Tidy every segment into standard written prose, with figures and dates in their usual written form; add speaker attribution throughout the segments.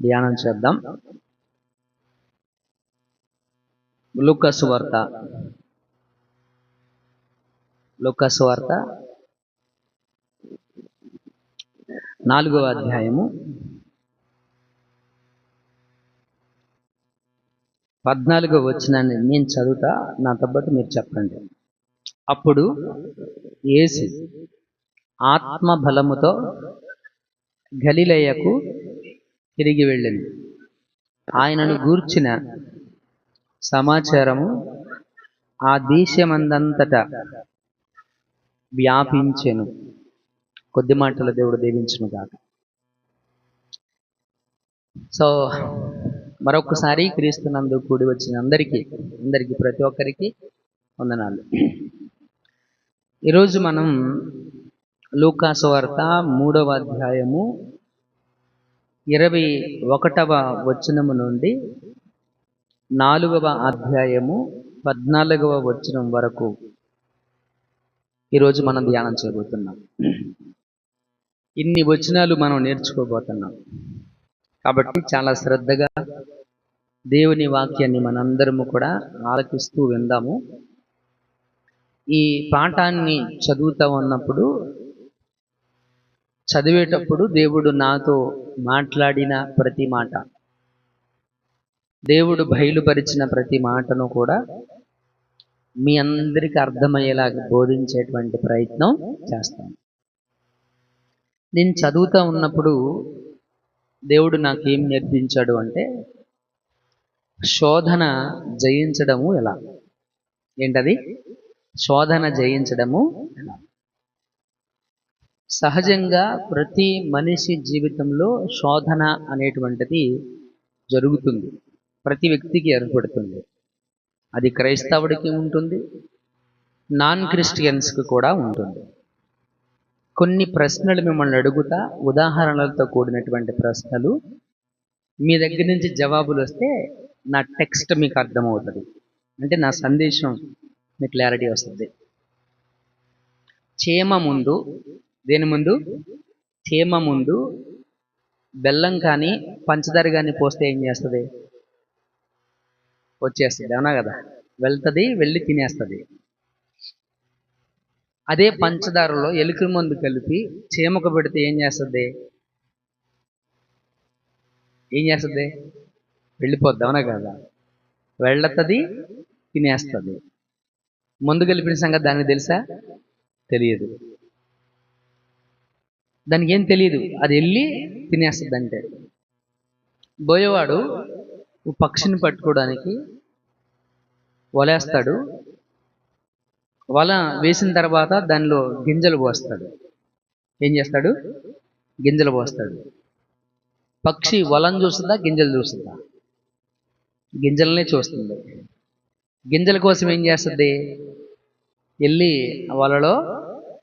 Speaker 1: ధ్యానం చేద్దాం. లూకా సువార్త 4వ అధ్యాయము 14వ వచనాన్ని నేను చదువుతా, నాతో పాటు మీరు చెప్పండి. అప్పుడు యేసు ఆత్మ బలముతో గలిలయకు తిరిగి వెళ్ళింది. ఆయనను గూర్చిన సమాచారము ఆ దేశమందంతటా వ్యాపించెను. కొద్ది మాటల దేవుడు దీవించును గాక. సో మరొకసారి క్రీస్తునందు కూడి వచ్చిన అందరికీ ప్రతి ఒక్కరికి వందనాలు. ఈరోజు మనం లూకా సువార్త 3వ అధ్యాయము 21వ వచనము నుండి 4వ అధ్యాయము 14వ వచనం వరకు ఈరోజు మనం ధ్యానం చేయబోతున్నాం. ఇన్ని వచనాలు మనం నేర్చుకోబోతున్నాం కాబట్టి చాలా శ్రద్ధగా దేవుని వాక్యాన్ని మనందరము కూడా ఆలకిస్తూ విందాము. ఈ పాఠాన్ని చదువుతూ ఉన్నప్పుడు, చదివేటప్పుడు దేవుడు నాతో మాట్లాడిన ప్రతి మాట, దేవుడు బయలుపరిచిన ప్రతి మాటను కూడా మీ అందరికీ అర్థమయ్యేలాగా బోధించేటువంటి ప్రయత్నం చేస్తాను. నేను చదువుతూ ఉన్నప్పుడు దేవుడు నాకేం నేర్పించాడు అంటే, శోధన జయించడము ఎలా. ఏంటది? శోధన జయించడము ఎలా. సహజంగా ప్రతి మనిషి జీవితంలో శోధన అనేటువంటిది జరుగుతుంది, ప్రతి వ్యక్తికి ఏర్పడుతుంది. అది క్రైస్తవుడికి ఉంటుంది, నాన్ క్రిస్టియన్స్కి కూడా ఉంటుంది. కొన్ని ప్రశ్నలు మిమ్మల్ని అడుగుతా, ఉదాహరణలతో కూడినటువంటి ప్రశ్నలు. మీ దగ్గర నుంచి జవాబులు వస్తే నా టెక్స్ట్ మీకు అర్థమవుతుంది, అంటే నా సందేశం మీకు క్లారిటీ వస్తుంది. చీమ ముందు, దేని ముందు? చీమ ముందు బెల్లం కానీ పంచదార కానీ పోస్తే ఏం చేస్తుంది? వచ్చేస్తుంది, అవునా కదా? వెళ్తుంది, వెళ్ళి తినేస్తుంది. అదే పంచదారలో ఎలుక మందు కలిపి చీమకు పెడితే ఏం చేస్తుంది? వెళ్ళిపోద్ది, అవునా కదా? వెళ్తుంది, తినేస్తుంది. మందు కలిపిన సంగతి దానికి తెలుసా? తెలియదు. దానికి ఏం తెలియదు, అది వెళ్ళి తినేస్తుంది. అంటే బోయేవాడు పక్షిని పట్టుకోవడానికి వలేస్తాడు. వల వేసిన తర్వాత దానిలో గింజలు పోస్తాడు. ఏం చేస్తాడు? గింజలు పోస్తాడు. పక్షి వలను చూస్తుందా, గింజలు చూస్తుందా? గింజలనే చూస్తుంది. గింజల కోసం ఏం చేస్తుంది? వెళ్ళి వలలో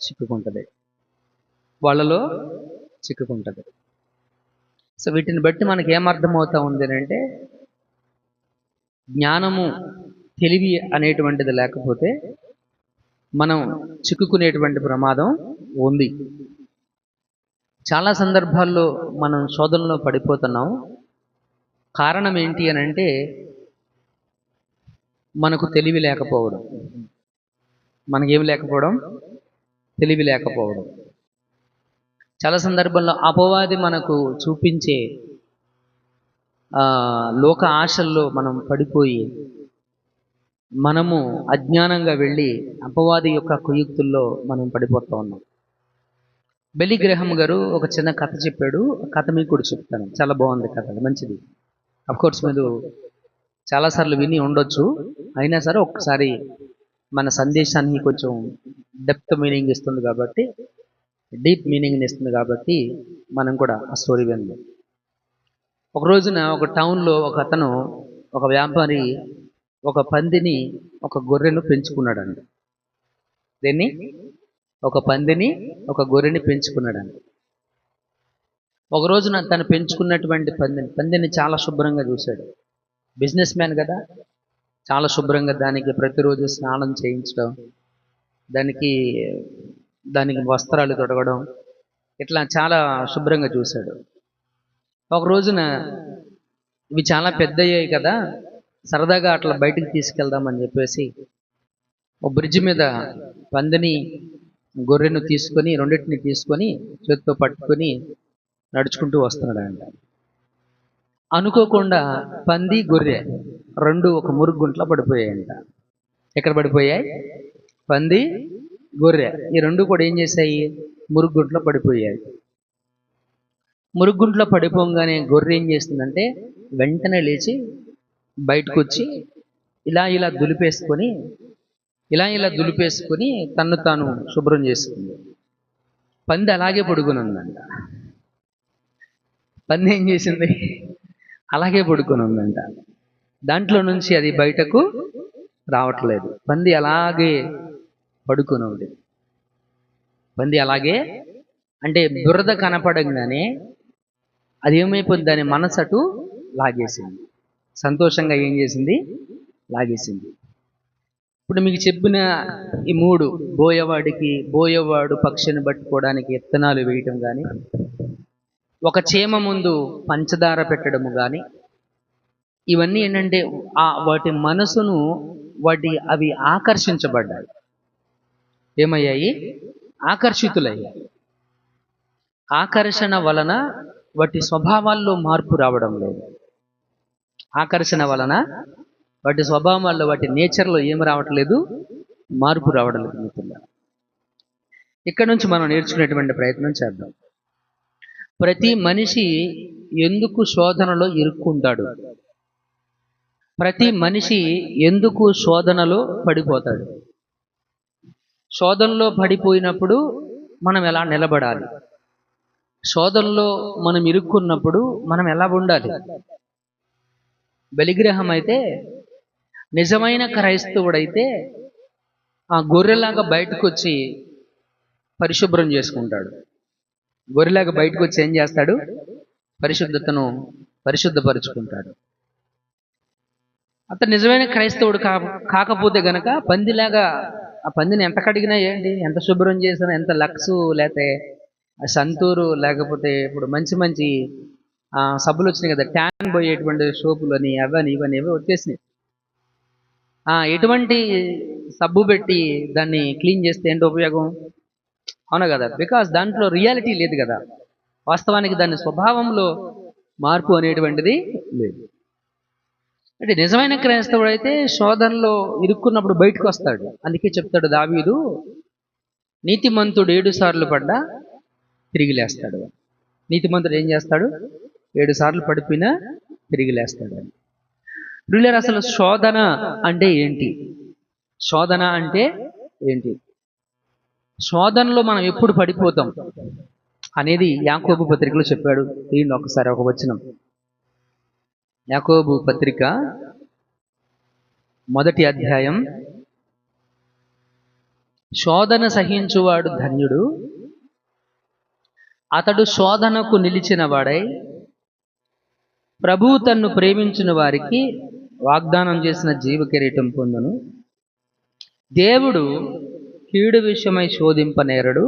Speaker 1: చిక్కుకుంటుంది. సో వీటిని బట్టి మనకి ఏమర్థమవుతా ఉంది అంటే, జ్ఞానము, తెలివి అనేటువంటిది లేకపోతే మనం చిక్కుకునేటువంటి ప్రమాదం ఉంది. చాలా సందర్భాల్లో మనం శోధనలో పడిపోతున్నాం. కారణం ఏంటి అని అంటే, మనకు తెలివి లేకపోవడం. మనకేమి లేకపోవడం? తెలివి లేకపోవడం. చాలా సందర్భాల్లో అపవాది మనకు చూపించే లోక ఆశల్లో మనం పడిపోయి, మనము అజ్ఞానంగా వెళ్ళి అపవాది యొక్క కుయుక్తుల్లో మనం పడిపోతూ ఉన్నాం. బెలి గ్రహం గారు ఒక చిన్న కథ చెప్పాడు. కథ మీకు కూడా చెప్తాను. చాలా బాగుంది కథ, మంచిది. అఫ్కోర్స్ మీరు చాలాసార్లు విని ఉండొచ్చు, అయినా సరే ఒక్కసారి మన సందేశాన్ని కొంచెం డెప్త్ మీనింగ్ ఇస్తుంది కాబట్టి, డీప్ మీనింగ్ని ఇస్తుంది కాబట్టి మనం కూడా ఆ స్టోరీ విందాం. ఒక రోజున ఒక టౌన్లో ఒక వ్యాపారి ఒక పందిని, ఒక గొర్రెను పెంచుకున్నాడండి. దేన్ని? ఒక పందిని, ఒక గొర్రెని పెంచుకున్నాడండి. ఒక రోజున తను పెంచుకున్నటువంటి పందిని చాలా శుభ్రంగా చూశాడు. బిజినెస్ మ్యాన్ కదా, చాలా శుభ్రంగా దానికి ప్రతిరోజు స్నానం చేయించడం, దానికి వస్త్రాలు తొడగడం, ఇట్లా చాలా శుభ్రంగా చూశాడు. ఒక రోజున ఇవి చాలా పెద్దయ్యాయి కదా, సరదాగా అట్లా బయటికి తీసుకెళ్దామని చెప్పేసి ఒక బ్రిడ్జ్ మీద పందిని గొర్రెను తీసుకొని, రెండింటిని తీసుకొని చేతితో పట్టుకొని నడుచుకుంటూ వస్తున్నాడంట. అనుకోకుండా పంది గొర్రె రెండు ఒక మురుగుంట్లో పడిపోయాయంట. ఎక్కడ పడిపోయాయి? పంది గొర్రె ఈ రెండు కూడా ఏం చేశాయి? మురుగుంట్లో పడిపోయాయి. మురుగుంట్లో పడిపోగానే గొర్రె ఏం చేస్తుందంటే వెంటనే లేచి బయటకు వచ్చి ఇలా దులిపేసుకొని తన్ను తాను శుభ్రం చేసుకుంది. పంది అలాగే పడుకొని ఉందంట. పంది ఏం చేసింది? అలాగే పడుకొని ఉందంట. దాంట్లో నుంచి అది బయటకు రావట్లేదు. పంది అలాగే పడుకొని ఉంది. పంది అలాగే అంటే దురద కనపడంగానే అది ఏమైపోయింది? దాని మనసటు లాగేసింది. సంతోషంగా ఏం చేసింది? లాగేసింది. ఇప్పుడు మీకు చెప్పిన ఈ మూడు, బోయవాడు పక్షిని పట్టుకోవడానికి విత్తనాలు వేయటం కానీ, ఒక చీమ ముందు పంచదార పెట్టడము కానీ, ఇవన్నీ ఏంటంటే వాటి మనసును అవి ఆకర్షించబడ్డాయి. ఏమయ్యాయి? ఆకర్షితులయ్యాయి. ఆకర్షణ వలన వాటి స్వభావాల్లో మార్పు రావడం లేదు. ఆకర్షణ వలన వాటి స్వభావాల్లో, వాటి నేచర్లో ఏమి రావట్లేదు? మార్పు రావడం లేదు. మిత్రులారా, ఇక్కడ నుంచి మనం నేర్చుకునేటువంటి ప్రయత్నం చేద్దాం. ప్రతి మనిషి ఎందుకు శోధనలో ఇరుక్కుంటాడు? ప్రతి మనిషి ఎందుకు శోధనలో పడిపోతాడు? శోధనలో పడిపోయినప్పుడు మనం ఎలా నిలబడాలి? శోధనలో మనం ఇరుక్కున్నప్పుడు మనం ఎలా ఉండాలి? బలిగ్రహం అయితే, నిజమైన క్రైస్తవుడైతే ఆ గొర్రెలాగా బయటకు వచ్చి పరిశుభ్రం చేసుకుంటాడు. గొర్రెలాగా బయటకు వచ్చి ఏం చేస్తాడు? పరిశుద్ధపరుచుకుంటాడు. అతను నిజమైన క్రైస్తవుడు కాకపోతే గనక పందిలాగా ఆ పందిని ఎంత కడిగినా ఏంటి, ఎంత శుభ్రం చేసినా, ఎంత లక్సు లేకపోతే సంతూరు, లేకపోతే ఇప్పుడు మంచి మంచి సబ్బులు వచ్చినాయి కదా, ట్యాన్ పోయేటువంటి సోపులు అని అవని ఇవన్నీ వచ్చేసినాయి. ఎటువంటి సబ్బు పెట్టి దాన్ని క్లీన్ చేస్తే ఏంటి ఉపయోగం? అవునా కదా? బికాస్ దాంట్లో రియాలిటీ లేదు కదా. వాస్తవానికి దాని స్వభావంలో మార్పు అనేటువంటిది లేదు. అంటే నిజమైన క్రైస్తవుడు అయితే శోధనలో ఇరుక్కున్నప్పుడు బయటకు వస్తాడు. అందుకే చెప్తాడు దావీదు, నీతిమంతుడు 7 సార్లు పడ్డా తిరిగి లేస్తాడు. నీతిమంతుడు ఏం చేస్తాడు? 7 సార్లు పడిపోయినా తిరిగి లేస్తాడు. ప్రియులారా, అసలు శోధన అంటే ఏంటి? శోధన అంటే ఏంటి? శోధనలో మనం ఎప్పుడు పడిపోతాం అనేది యాకోబు పత్రికలో చెప్పాడు. దీన్ని ఒకసారి ఒక వచనం, యాకోబు పత్రిక 1వ అధ్యాయం. శోధన సహించువాడు ధన్యుడు, అతడు శోధనకు నిలిచిన వాడై ప్రభువు తన్ను ప్రేమించిన వారికి వాగ్దానం చేసిన జీవ కిరీటం పొందును. దేవుడు కీడు విషయమై శోధింపనేరడు,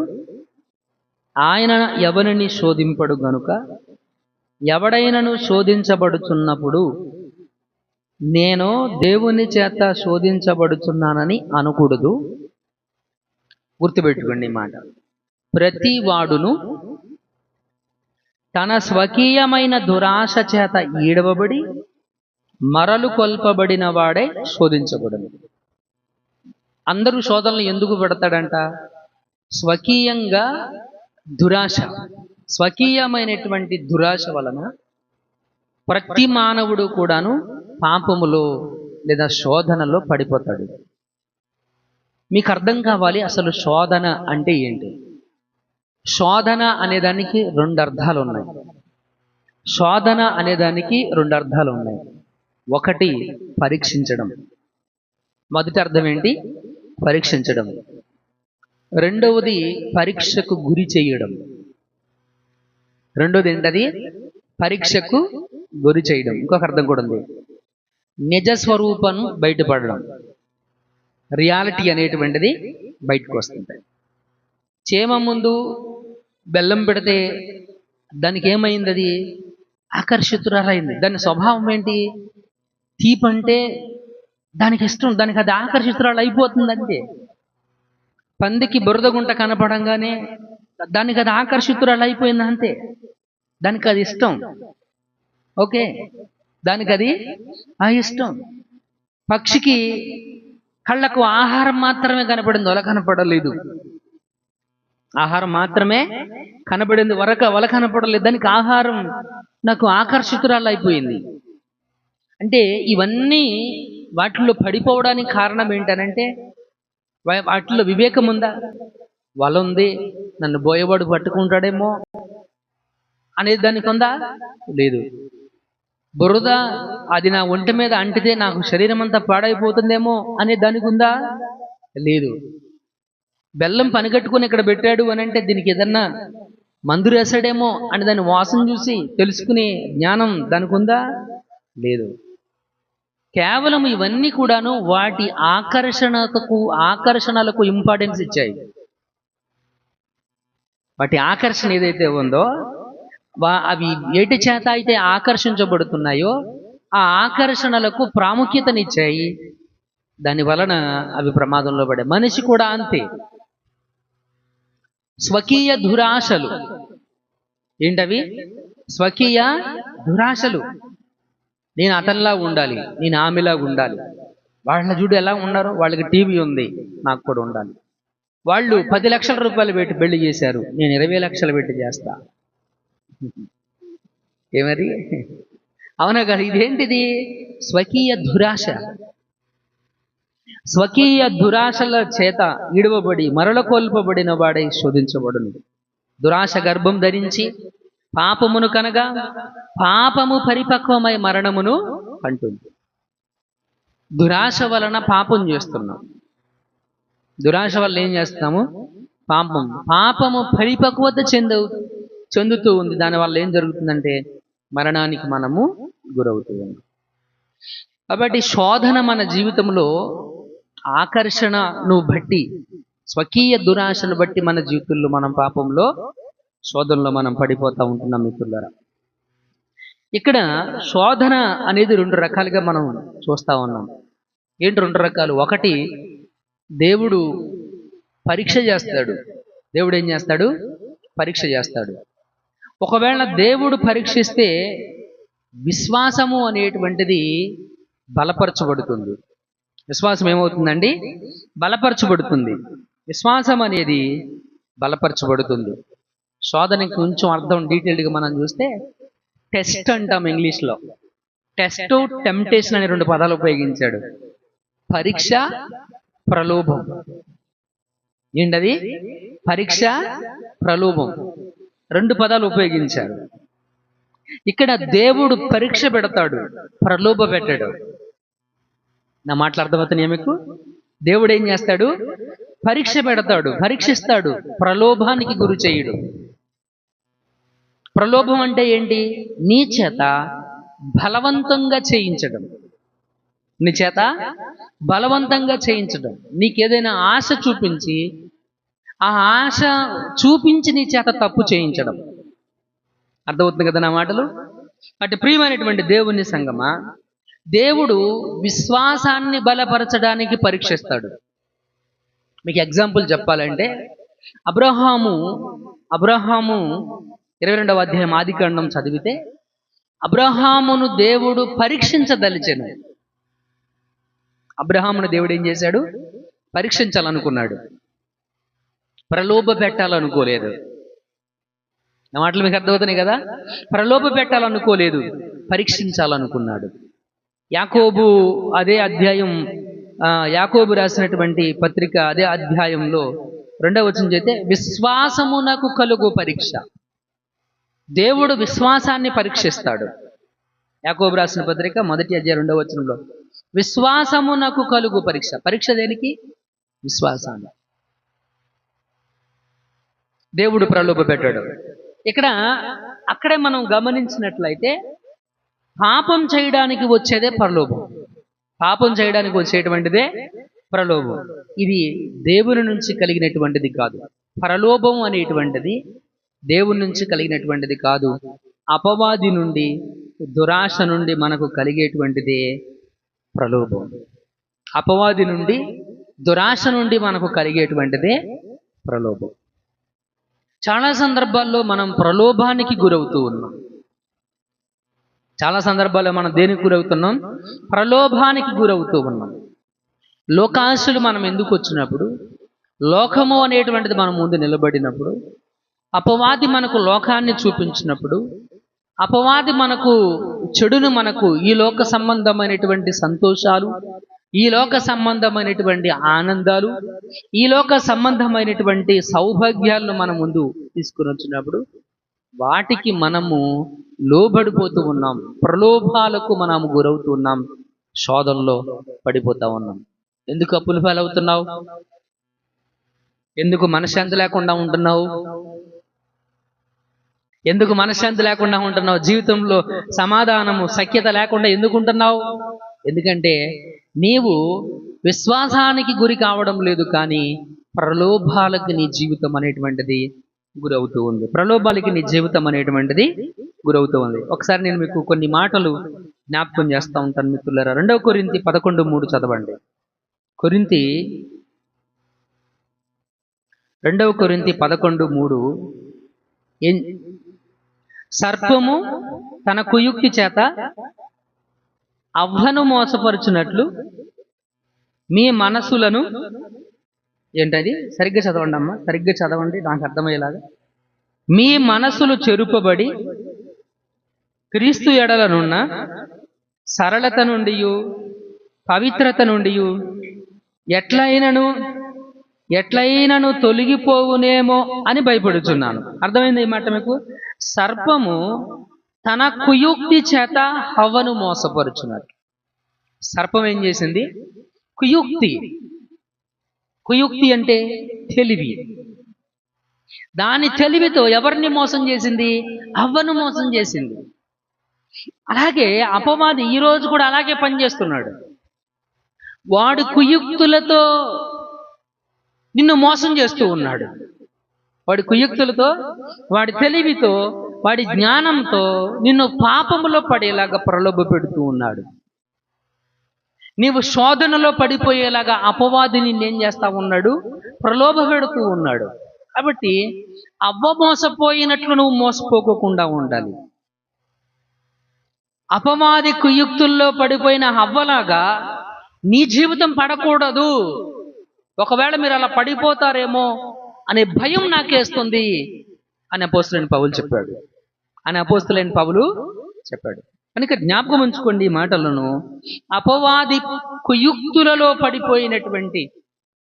Speaker 1: ఆయన ఎవరిని శోధింపడు గనుక ఎవడైనను శోధించబడుచున్నప్పుడు నేను దేవుని చేత శోధించబడుచున్నానని అనకూడదు. గుర్తుపెట్టుకోండి ఈ మాట. ప్రతి వాడును తన స్వకీయమైన దురాశ చేత ఈడవబడి మరలు కొల్పబడిన వాడే శోధించబడును. అందరూ శోధనలు ఎందుకు పెడతాడంట? స్వకీయంగా దురాశ, స్వకీయమైనటువంటి దురాశ వలన ప్రతి మానవుడు కూడాను పాపములో లేదా శోధనలో పడిపోతాడు. మీకు అర్థం కావాలి అసలు శోధన అంటే ఏంటి. శోధన అనేదానికి 2 అర్థాలు ఉన్నాయి. శోధన అనేదానికి 2 అర్థాలు ఉన్నాయి. ఒకటి పరీక్షించడం. మొదటి అర్థం ఏంటి? పరీక్షించడం. రెండవది పరీక్షకు గురి చేయడం. రెండోది ఏంటది? పరీక్షకు గురి చేయడం. ఇంకొక అర్థం కూడా ఉంది, నిజస్వరూపం బయటపడడం. రియాలిటీ అనేటువంటిది బయటకు వస్తుంటాయి. చేమ ముందు బెల్లం పెడితే దానికి ఏమైంది? ఆకర్షితురాలైంది. దాని స్వభావం ఏంటి? తీపి అంటే దానికి ఇష్టం, దానికి అది ఆకర్షితురాలు అయిపోతుంది అంతే. పందికి బురద గుంట కనపడంగానే దానికి అది ఆకర్షితురాలు అయిపోయింది అంతే. దానికి అది ఇష్టం. ఓకే, దానికి అది ఇష్టం. పక్షికి కళ్ళకు ఆహారం మాత్రమే కనపడింది, వల కనపడలేదు. ఆహారం మాత్రమే కనబడింది, వల కనపడలేదు. దానికి ఆహారం నాకు ఆకర్షితురాలు అయిపోయింది. అంటే ఇవన్నీ వాటిల్లో పడిపోవడానికి కారణం ఏంటనంటే, వాటిలో వివేకం ఉందా? వల ఉంది, నన్ను బోయవాడు పట్టుకుంటాడేమో అనేది దానికి ఉందా? లేదు. బురద అది నా ఒంటి మీద అంటితే నాకు శరీరం అంతా పాడైపోతుందేమో అనే దానికి ఉందా? లేదు. బెల్లం పనిగట్టుకుని ఇక్కడ పెట్టాడు అని అంటే దీనికి ఏదన్నా మందు వేసాడేమో అని దాని వాసన చూసి తెలుసుకునే జ్ఞానం దానికి ఉందా? లేదు. కేవలం ఇవన్నీ కూడాను వాటి ఆకర్షణలకు ఇంపార్టెన్స్ ఇచ్చాయి. వాటి ఆకర్షణ ఏదైతే ఉందో అవి ఏటి చేత అయితే ఆకర్షించబడుతున్నాయో ఆ ఆకర్షణలకు ప్రాముఖ్యతనిచ్చాయి. దాని వలన అవి ప్రమాదంలో పడే. మనిషి కూడా అంతే. స్వకీయ దురాశలు ఏంటవి? స్వకీయ దురాశలు. నేను అతనిలా ఉండాలి, నేను ఆమెలాగా ఉండాలి. వాళ్ళ చూడు ఎలా ఉన్నారు, వాళ్ళకి టీవీ ఉంది, నాకు కూడా ఉండాలి. వాళ్ళు 10 లక్షల రూపాయలు పెట్టి పెళ్లి చేశారు, నేను 20 లక్షలు పెట్టి చేస్తా. ఏమరి అవునా కదా? ఇదేంటిది? స్వకీయ దురాశ. స్వకీయ దురాశల చేత ఇడవబడి మరల కోల్పబడిన వాడై శోధించబడును. దురాశ గర్భం ధరించి పాపమును కనగా పాపము పరిపక్వమై మరణమును అంటుంది. దురాశ వలన పాపం చేస్తున్నాం. దురాశ వల్ల ఏం చేస్తున్నాము? పాపము పరిపక్వత చెందుతూ ఉంది. దానివల్ల ఏం జరుగుతుందంటే మరణానికి మనము గురవుతూ ఉన్నాం. కాబట్టి శోధన మన జీవితంలో ఆకర్షణను బట్టి, స్వకీయ దురాశను బట్టి మన జీవితంలో మనం పాపంలో శోధనలో మనం పడిపోతూ ఉంటున్నాం మిత్రులారా. ఇక్కడ శోధన అనేది 2 రకాలుగా మనం చూస్తూ ఉన్నాం. ఏంటి 2 రకాలు? ఒకటి, దేవుడు పరీక్ష చేస్తాడు. దేవుడు ఏం చేస్తాడు? పరీక్ష చేస్తాడు. ఒకవేళ దేవుడు పరీక్షిస్తే విశ్వాసము అనేటువంటిది బలపరచబడుతుంది. విశ్వాసం ఏమవుతుందండి? బలపరచబడుతుంది. విశ్వాసం అనేది బలపరచబడుతుంది. శోధనకి కొంచెం అర్థం డీటెయిల్డ్గా మనం చూస్తే టెస్ట్ అంటాం ఇంగ్లీష్లో. టెస్ట్, టెంప్టేషన్ అనే 2 పదాలు ఉపయోగించాడు. పరీక్ష, ప్రలోభం. ఏంటది? పరీక్ష, ప్రలోభం 2 పదాలు ఉపయోగించాడు. ఇక్కడ దేవుడు పరీక్ష పెడతాడు, ప్రలోభ పెట్టాడు. నా మాటలు అర్థమవుతున్నాయా మీకు? దేవుడు ఏం చేస్తాడు? పరీక్ష పెడతాడు, పరీక్షిస్తాడు, ప్రలోభానికి గురి చేయడు. ప్రలోభం అంటే ఏంటి? నీ చేత బలవంతంగా చేయించడం. నీ చేత బలవంతంగా చేయించడం. నీకేదైనా ఆశ చూపించి ఆ ఆశ చూపించి నీ చేత తప్పు చేయించడం. అర్థమవుతుంది కదా నా మాటలు? అటు ప్రియమైనటువంటి దేవుని సంగమా, దేవుడు విశ్వాసాన్ని బలపరచడానికి పరీక్షిస్తాడు. మీకు ఎగ్జాంపుల్ చెప్పాలంటే అబ్రహాము 22వ అధ్యాయం ఆదికాండం చదివితే అబ్రహామును దేవుడు పరీక్షించదలిచెను. అబ్రహామును దేవుడు ఏం చేశాడు? పరీక్షించాలనుకున్నాడు. ప్రలోభ పెట్టాలనుకోలేదు. నా మాటలు మీకు అర్థమవుతున్నాయి కదా? ప్రలోభ పెట్టాలనుకోలేదు, పరీక్షించాలనుకున్నాడు. యాకోబు అదే అధ్యాయం, యాకోబు రాసినటువంటి పత్రిక అదే అధ్యాయంలో 2వ వచనం చేస్తే విశ్వాసమునకు కలుగు పరీక్ష. దేవుడు విశ్వాసాన్ని పరీక్షిస్తాడు. యాకోబు రాసిన పత్రిక 1వ అధ్యాయం 2వ వచనంలో విశ్వాసమునకు కలుగు పరీక్ష. పరీక్ష దేనికి? విశ్వాసాన్ని. దేవుడు ప్రలోభ పెట్టాడు. అక్కడే మనం గమనించినట్లయితే పాపం చేయడానికి వచ్చేదే ప్రలోభం. పాపం చేయడానికి వచ్చేటువంటిదే ప్రలోభం. ఇది దేవుని నుంచి కలిగినటువంటిది కాదు. ప్రలోభం అనేటువంటిది దేవుని నుంచి కలిగినటువంటిది కాదు. అపవాది నుండి, దురాశ నుండి మనకు కలిగేటువంటిదే ప్రలోభం. అపవాది నుండి, దురాశ నుండి మనకు కలిగేటువంటిదే ప్రలోభం. చాలా సందర్భాల్లో మనం ప్రలోభానికి గురవుతూ ఉన్నాం. చాలా సందర్భాల్లో మనం దేనికి గురవుతున్నాం? ప్రలోభానికి గురవుతూ ఉన్నాం. లోకాశలు మనం ఎందుకు వచ్చినప్పుడు, లోకము అనేటువంటిది మన ముందు నిలబడినప్పుడు, అపవాది మనకు లోకాన్ని చూపించినప్పుడు, అపవాది మనకు చెడును, మనకు ఈ లోక సంబంధమైనటువంటి సంతోషాలు, ఈ లోక సంబంధమైనటువంటి ఆనందాలు, ఈ లోక సంబంధమైనటువంటి సౌభాగ్యాలను మన ముందు తీసుకుని వచ్చినప్పుడు వాటికి మనము లోబడిపోతూ ఉన్నాం. ప్రలోభాలకు మనము గురవుతూ ఉన్నాం. శోధనలో పడిపోతా ఉన్నాం. ఎందుకు అప్పుల పాలవుతున్నావు? ఎందుకు మనశ్శాంతి లేకుండా ఉంటున్నావు? ఎందుకు మనశ్శాంతి లేకుండా ఉంటున్నావు? జీవితంలో సమాధానము, సఖ్యత లేకుండా ఎందుకు ఉంటున్నావు? ఎందుకంటే నీవు విశ్వాసానికి గురి కావడం లేదు, కానీ ప్రలోభాలకు నీ జీవితం అనేటువంటిది గురవుతూ ఉంది. ప్రలోభాలకి నీ జీవితం అనేటువంటిది గురవుతూ ఉంది. ఒకసారి నేను మీకు కొన్ని మాటలు జ్ఞాపకం చేస్తూ ఉంటాను మిత్రులారా. 2 కొరింథీ 11:3 చదవండి. 2 కొరింథీ 11:3. సర్పము తన కుయుక్తి చేత అవ్వను మోసపరుచున్నట్లు మీ మనసులను, ఏంటది? సరిగ్గా చదవండి అమ్మా, సరిగ్గా చదవండి, నాకు అర్థమయ్యేలాగా. మీ మనసులు చెరుపబడి క్రీస్తు ఎడలనున్న సరళత నుండి, పవిత్రత నుండి ఎట్లయినను తొలగిపోవునేమో అని భయపడుచున్నాను. అర్థమైంది ఈ మాట మీకు? సర్పము తన కుయుక్తి చేత హవ్వను మోసపరుచున్నది. సర్పం ఏం చేసింది? కుయుక్తి అంటే తెలివి. దాని తెలివితో ఎవరిని మోసం చేసింది? హవ్వను మోసం చేసింది. అలాగే అపవాది ఈరోజు కూడా అలాగే పనిచేస్తున్నాడు. వాడు కుయుక్తులతో నిన్ను మోసం చేస్తూ ఉన్నాడు. వాడి కుయుక్తులతో, వాడి తెలివితో, వాడి జ్ఞానంతో నిన్ను పాపములో పడేలాగా ప్రలోభ పెడుతూ ఉన్నాడు. నీవు శోధనలో పడిపోయేలాగా అపవాది నిన్నేం చేస్తా ఉన్నాడు? ప్రలోభ పెడుతూ ఉన్నాడు. కాబట్టి అవ్వ మోసపోయినట్లు నువ్వు మోసపోకుండా ఉండాలి. అపవాది కుయుక్తుల్లో పడిపోయిన అవ్వలాగా నీ జీవితం పడకూడదు. ఒకవేళ మీరు అలా పడిపోతారేమో అనే భయం నాకేస్తుంది అని అపోస్తలుడైన పౌలు చెప్పాడు. కనుక జ్ఞాపకం ఉంచుకోండి ఈ మాటలను. అపవాది కుయుక్తులలో పడిపోయినటువంటి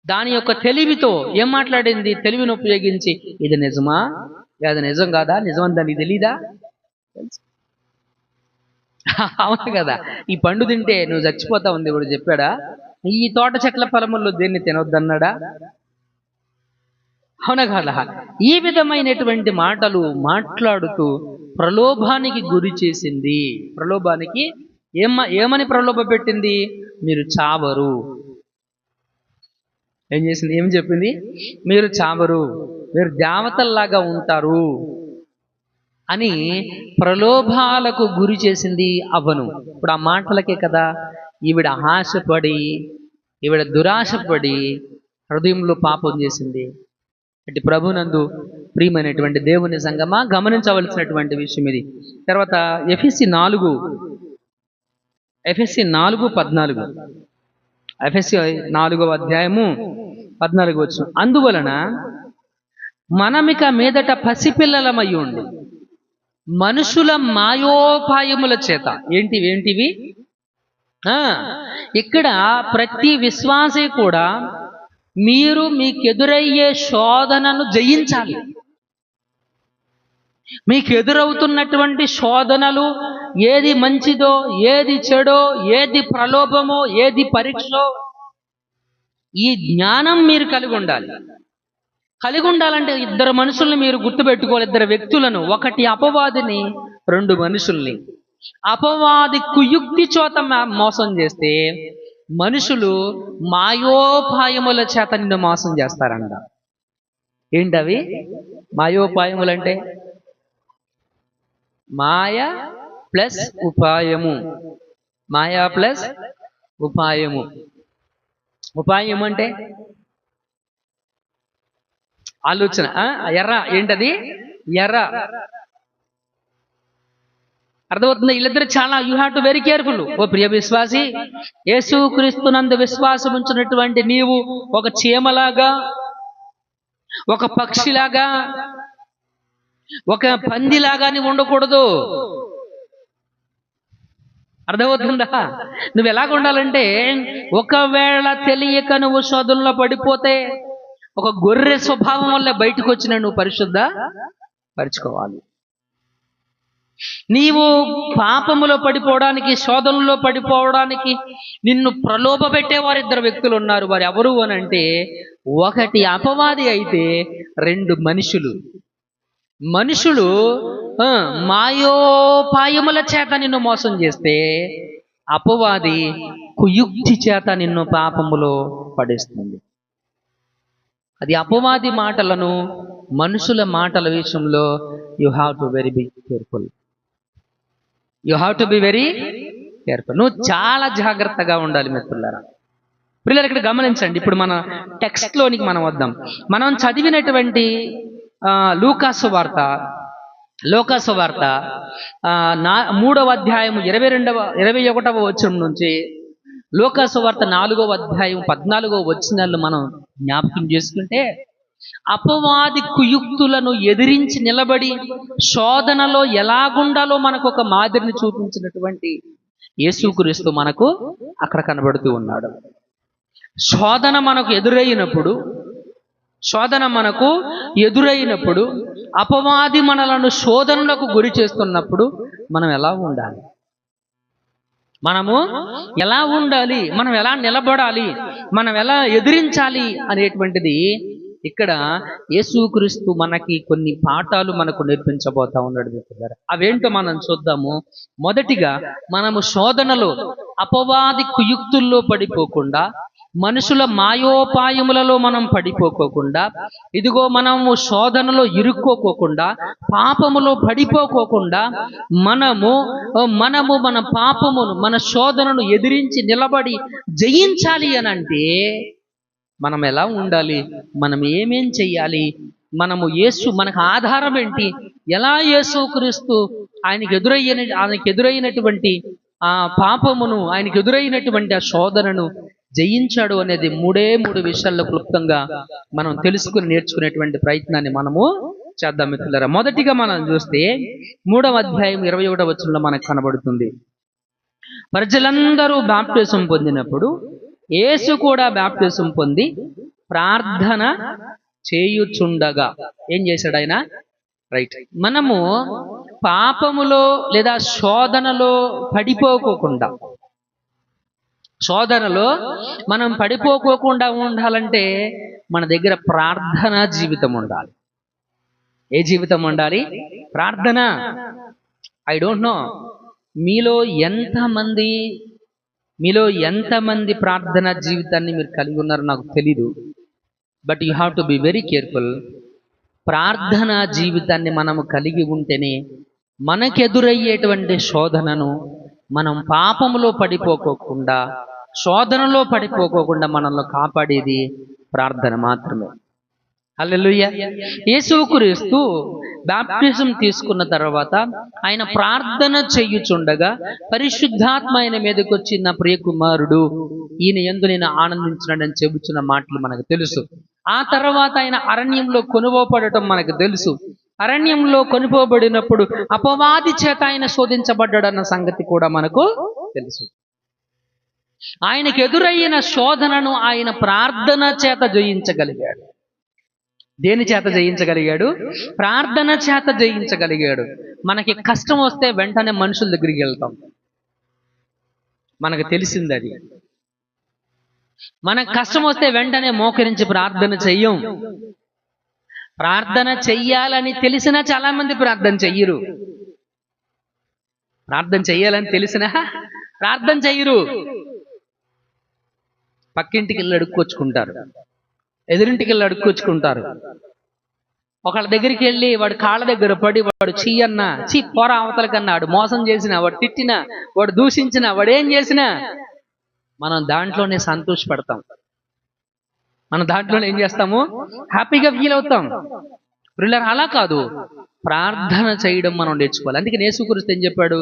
Speaker 1: దాని యొక్క తెలివితో ఏం మాట్లాడింది? తెలివిని ఉపయోగించి ఇది నిజమా, అది నిజం కాదా, నిజమని దానికి తెలీదా? అవును కదా. ఈ పండు తింటే నువ్వు చచ్చిపోతా ఉంది ఇప్పుడు చెప్పాడా? ఈ తోట చెట్ల ఫలముల్లో దేన్ని తినొద్దన్నాడా? అవునా కదా? ఈ విధమైనటువంటి మాటలు మాట్లాడుతూ ప్రలోభానికి గురి చేసింది. ప్రలోభానికి ఏమని ప్రలోభ పెట్టింది? మీరు చావరు. ఏం చేసింది? ఏం చెప్పింది? మీరు చావరు, మీరు దేవతల్లాగా ఉంటారు అని ప్రలోభాలకు గురి చేసింది అవ్వను. ఇప్పుడు ఆ మాటలకే కదా ఈవిడ ఆశపడి, ఈవిడ దురాశపడి హృదయంలో పాపం చేసింది. అంటే ప్రభునందు ప్రియమైనటువంటి దేవుని సంగమా, గమనించవలసినటువంటి విషయం ఇది. తర్వాత ఎఫెసీ 4:14. ఎఫెసీ 4:14. అందువలన మనమిక మీదట పసిపిల్లలమై ఉండి మనుషుల మాయోపాయముల చేత. ఏంటివి? ఇక్కడ ప్రతి విశ్వాసి కూడా మీరు మీకెదురయ్యే శోధనను జయించాలి. మీకు ఎదురవుతున్నటువంటి శోధనలు, ఏది మంచిదో, ఏది చెడో, ఏది ప్రలోభమో, ఏది పరీక్షో, ఈ జ్ఞానం మీరు కలిగి ఉండాలి. కలిగి ఉండాలంటే 2 మనుషుల్ని మీరు గుర్తుపెట్టుకోవాలి. 2 వ్యక్తులను, ఒకటి అపవాదిని, 2 మనుషుల్ని. అపవాది కుయుక్తి చోత మోసం చేస్తే మనుషులు మాయోపాయముల చేత నిన్ను మోసం చేస్తారంట. ఏంటవి మాయోపాయములంటే? మాయ ప్లస్ ఉపాయము. మాయా ప్లస్ ఉపాయము. ఉపాయం అంటే ఆలోచన. ఎర్ర ఏంటది? ఎర్ర. అర్థమవుతుంది? వీళ్ళిద్దరు చాలా, you have to very careful. ఓ ప్రియ విశ్వాసి, యేసుక్రీస్తునందు విశ్వాసం ఉంచినటువంటి నీవు ఒక చీమలాగా, ఒక పక్షిలాగా, ఒక పందిలాగా నీవు ఉండకూడదు. అర్థమవుతుందా? నువ్వు ఎలాగ ఉండాలంటే, ఒకవేళ తెలియక నువ్వు శోధనలో పడిపోతే ఒక గొర్రె స్వభావం వల్ల బయటకు వచ్చిన నువ్వు పరిశుద్ధ పరుచుకోవాలి. నీవు పాపములో పడిపోవడానికి, శోధనలో పడిపోవడానికి నిన్ను ప్రలోభ పెట్టేవారు ఇద్దరు వ్యక్తులు ఉన్నారు. వారు ఎవరు అని అంటే, ఒకటి అపవాది అయితే, రెండు మనుషులు. మనుషులు మాయోపాయముల చేత నిన్ను మోసం చేస్తే, అపవాది కుయుక్తి చేత నిన్ను పాపములో పడేస్తుంది. అది అపవాది మాటలను, మనుషుల మాటల విషయంలో you have to very be careful. You have to be very careful. నువ్వు చాలా జాగ్రత్తగా ఉండాలి మిత్రులారా. పిల్లలు ఇక్కడ గమనించండి. ఇప్పుడు మన టెక్స్ట్లోనికి మనం వద్దాం. మనం చదివినటువంటి లూకాసు వార్త 3వ అధ్యాయము 21వ వచనం నుంచి లూకాసు వార్త 4వ అధ్యాయం 14వ వచనాలు మనం జ్ఞాపకం చేసుకుంటే, అపవాది కుయుక్తులను ఎదిరించి నిలబడి శోధనలో ఎలాగుండాలో మనకు ఒక మాదిరిని చూపించినటువంటి యేసుక్రీస్తు మనకు అక్కడ కనబడుతూ ఉన్నాడు. శోధన మనకు ఎదురైనప్పుడు అపవాది మనలను శోధనలకు గురి చేస్తున్నప్పుడు మనం ఎలా ఉండాలి? మనం ఎలా నిలబడాలి? మనం ఎలా ఎదిరించాలి అనేటువంటిది ఇక్కడ యేసుక్రీస్తు మనకి కొన్ని పాఠాలు మనకు నేర్పించబోతా ఉన్నాడు మిత్రులారా. అవేంటో మనం చూద్దాము. మొదటిగా, మనము శోధనలో అపవాది కుయుక్తుల్లో పడిపోకుండా, మనుషుల మాయోపాయములలో మనం పడిపోకోకుండా, ఇదిగో మనము శోధనలో ఇరుక్కోకోకుండా, పాపములో పడిపోకోకుండా, మనము మన పాపమును, మన శోధనను ఎదిరించి నిలబడి జయించాలి అని అంటే మనం ఎలా ఉండాలి? మనం ఏమేం చెయ్యాలి? మనకు ఆధారం ఏంటి? ఎలా యేసుక్రీస్తు ఆయనకు ఎదురైనటువంటి ఆ పాపమును, ఆయనకు ఎదురైనటువంటి ఆ శోధనను జయించాడు అనేది 3 విషయాల్లో క్లుప్తంగా మనం తెలుసుకుని నేర్చుకునేటువంటి ప్రయత్నాన్ని మనము చేద్దాం మిత్రులారా. మొదటిగా మనం చూస్తే 3వ అధ్యాయం 21వ వచనంలో మనకు కనబడుతుంది, ప్రజలందరూ బాప్టిజం పొందినప్పుడు యేసు కూడా బాప్టిజం పొంది ప్రార్థన చేయుచుండగా ఏం చేశాడు ఆయన? రైట్. మనము పాపములో లేదా శోధనలో మనం పడిపోకోకుండా ఉండాలంటే మన దగ్గర ప్రార్థనా జీవితం ఉండాలి. ఏ జీవితం ఉండాలి? ప్రార్థన. ఐ డోంట్ నో మీలో ఎంతమంది ప్రార్థనా జీవితాన్ని మీరు కలిగి ఉన్నారో నాకు తెలీదు. But you have to be very careful. ప్రార్థనా జీవితాన్ని మనము కలిగి ఉంటేనే మనకెదురయ్యేటువంటి శోధనను మనం పాపములో పడిపోకోకుండా, శోధనలో పడిపోకోకుండా మనల్ని కాపాడేది ప్రార్థన మాత్రమే. హల్లెలూయా. యేసుక్రీస్తు బాప్టిజం తీసుకున్న తర్వాత ఆయన ప్రార్థన చెయ్యుచుండగా పరిశుద్ధాత్మ ఆయన మీదకి వచ్చి, నా ప్రియ కుమారుడు ఈయన యందు నేను ఆనందించినాడని చెబుతున్న మాటలు మనకు తెలుసు. ఆ తర్వాత ఆయన అరణ్యంలో కొనుపోబడటం మనకు తెలుసు. అరణ్యంలో కొనుపోబడినప్పుడు అపవాది చేత ఆయన శోధించబడ్డాడన్న సంగతి కూడా మనకు తెలుసు. ఆయనకు ఎదురయ్యిన శోధనను ఆయన ప్రార్థన చేత జయించగలిగాడు. దేని చేత జయించగలిగాడు? ప్రార్థన చేత జయించగలిగాడు. మనకి కష్టం వస్తే వెంటనే మనుషుల దగ్గరికి వెళ్తాం, మనకు తెలిసింది అది. మనకు కష్టం వస్తే వెంటనే మోకరించి ప్రార్థన చెయ్యం. ప్రార్థన చెయ్యాలని తెలిసినా చాలా మంది ప్రార్థన చెయ్యరు. ప్రార్థన చెయ్యాలని తెలిసినా ప్రార్థన చెయ్యరు. పక్కింటికి వెళ్ళి అడుక్కొచ్చుకుంటారు, ఎదురింటికి వెళ్ళి అడుక్కొచ్చుకుంటారు. ఒకళ్ళ దగ్గరికి వెళ్ళి వాడు కాళ్ళ దగ్గర పడి వాడు చీయన్న చీ పొర అవతలకన్నాడు, మోసం చేసిన వాడు, తిట్టిన వాడు, దూషించిన వాడు, ఏం చేసినా మనం దాంట్లోనే సంతోషపడతాం. మనం దాంట్లోనే ఏం చేస్తాము? హ్యాపీగా ఫీల్ అవుతాం. ప్రియులారా, అలా కాదు, ప్రార్థన చేయడం మనం నేర్చుకోవాలి. అందుకే యేసుక్రీస్తు ఏం చెప్పాడు?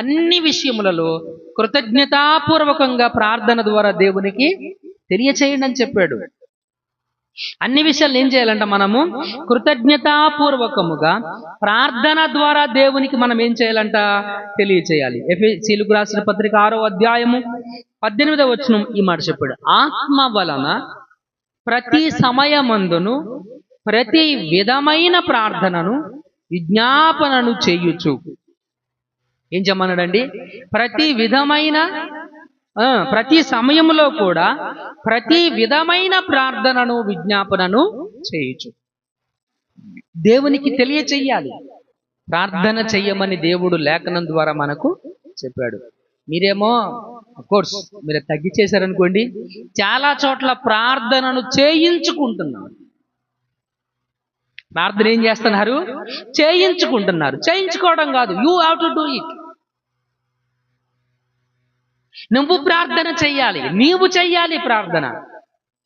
Speaker 1: అన్ని విషయములలో కృతజ్ఞతాపూర్వకంగా ప్రార్థన ద్వారా దేవునికి తెలియచేయండి అని చెప్పాడు. అన్ని విషయాలు ఏం చేయాలంట? మనము కృతజ్ఞతాపూర్వకముగా ప్రార్థన ద్వారా దేవునికి మనం ఏం చేయాలంట? తెలియచేయాలి. ఎఫెసీయులకు రాసిన పత్రిక 6వ అధ్యాయము 18వ వచనం ఈ మాట చెప్పాడు. ఆత్మ వలన ప్రతి సమయమందును ప్రతి విధమైన ప్రార్థనను విజ్ఞాపనను చేయుచు. ఏం చెప్పమన్నాడండి? ప్రతి సమయంలో కూడా ప్రతి విధమైన ప్రార్థనను విజ్ఞాపనను చేయుచు. దేవునికి తెలియచెయ్యాలి. ప్రార్థన చెయ్యమని దేవుడు లేఖనం ద్వారా మనకు చెప్పాడు. మీరేమో కోర్స్ మీరు తగ్గి చేశారనుకోండి, చాలా చోట్ల ప్రార్థనను చేయించుకుంటున్నారు. ప్రార్థన ఏం చేస్తున్నారు? చేయించుకుంటున్నారు. చేయించుకోవడం కాదు, you have to do it. నువ్వు ప్రార్థన చెయ్యాలి, నీవు చెయ్యాలి ప్రార్థన.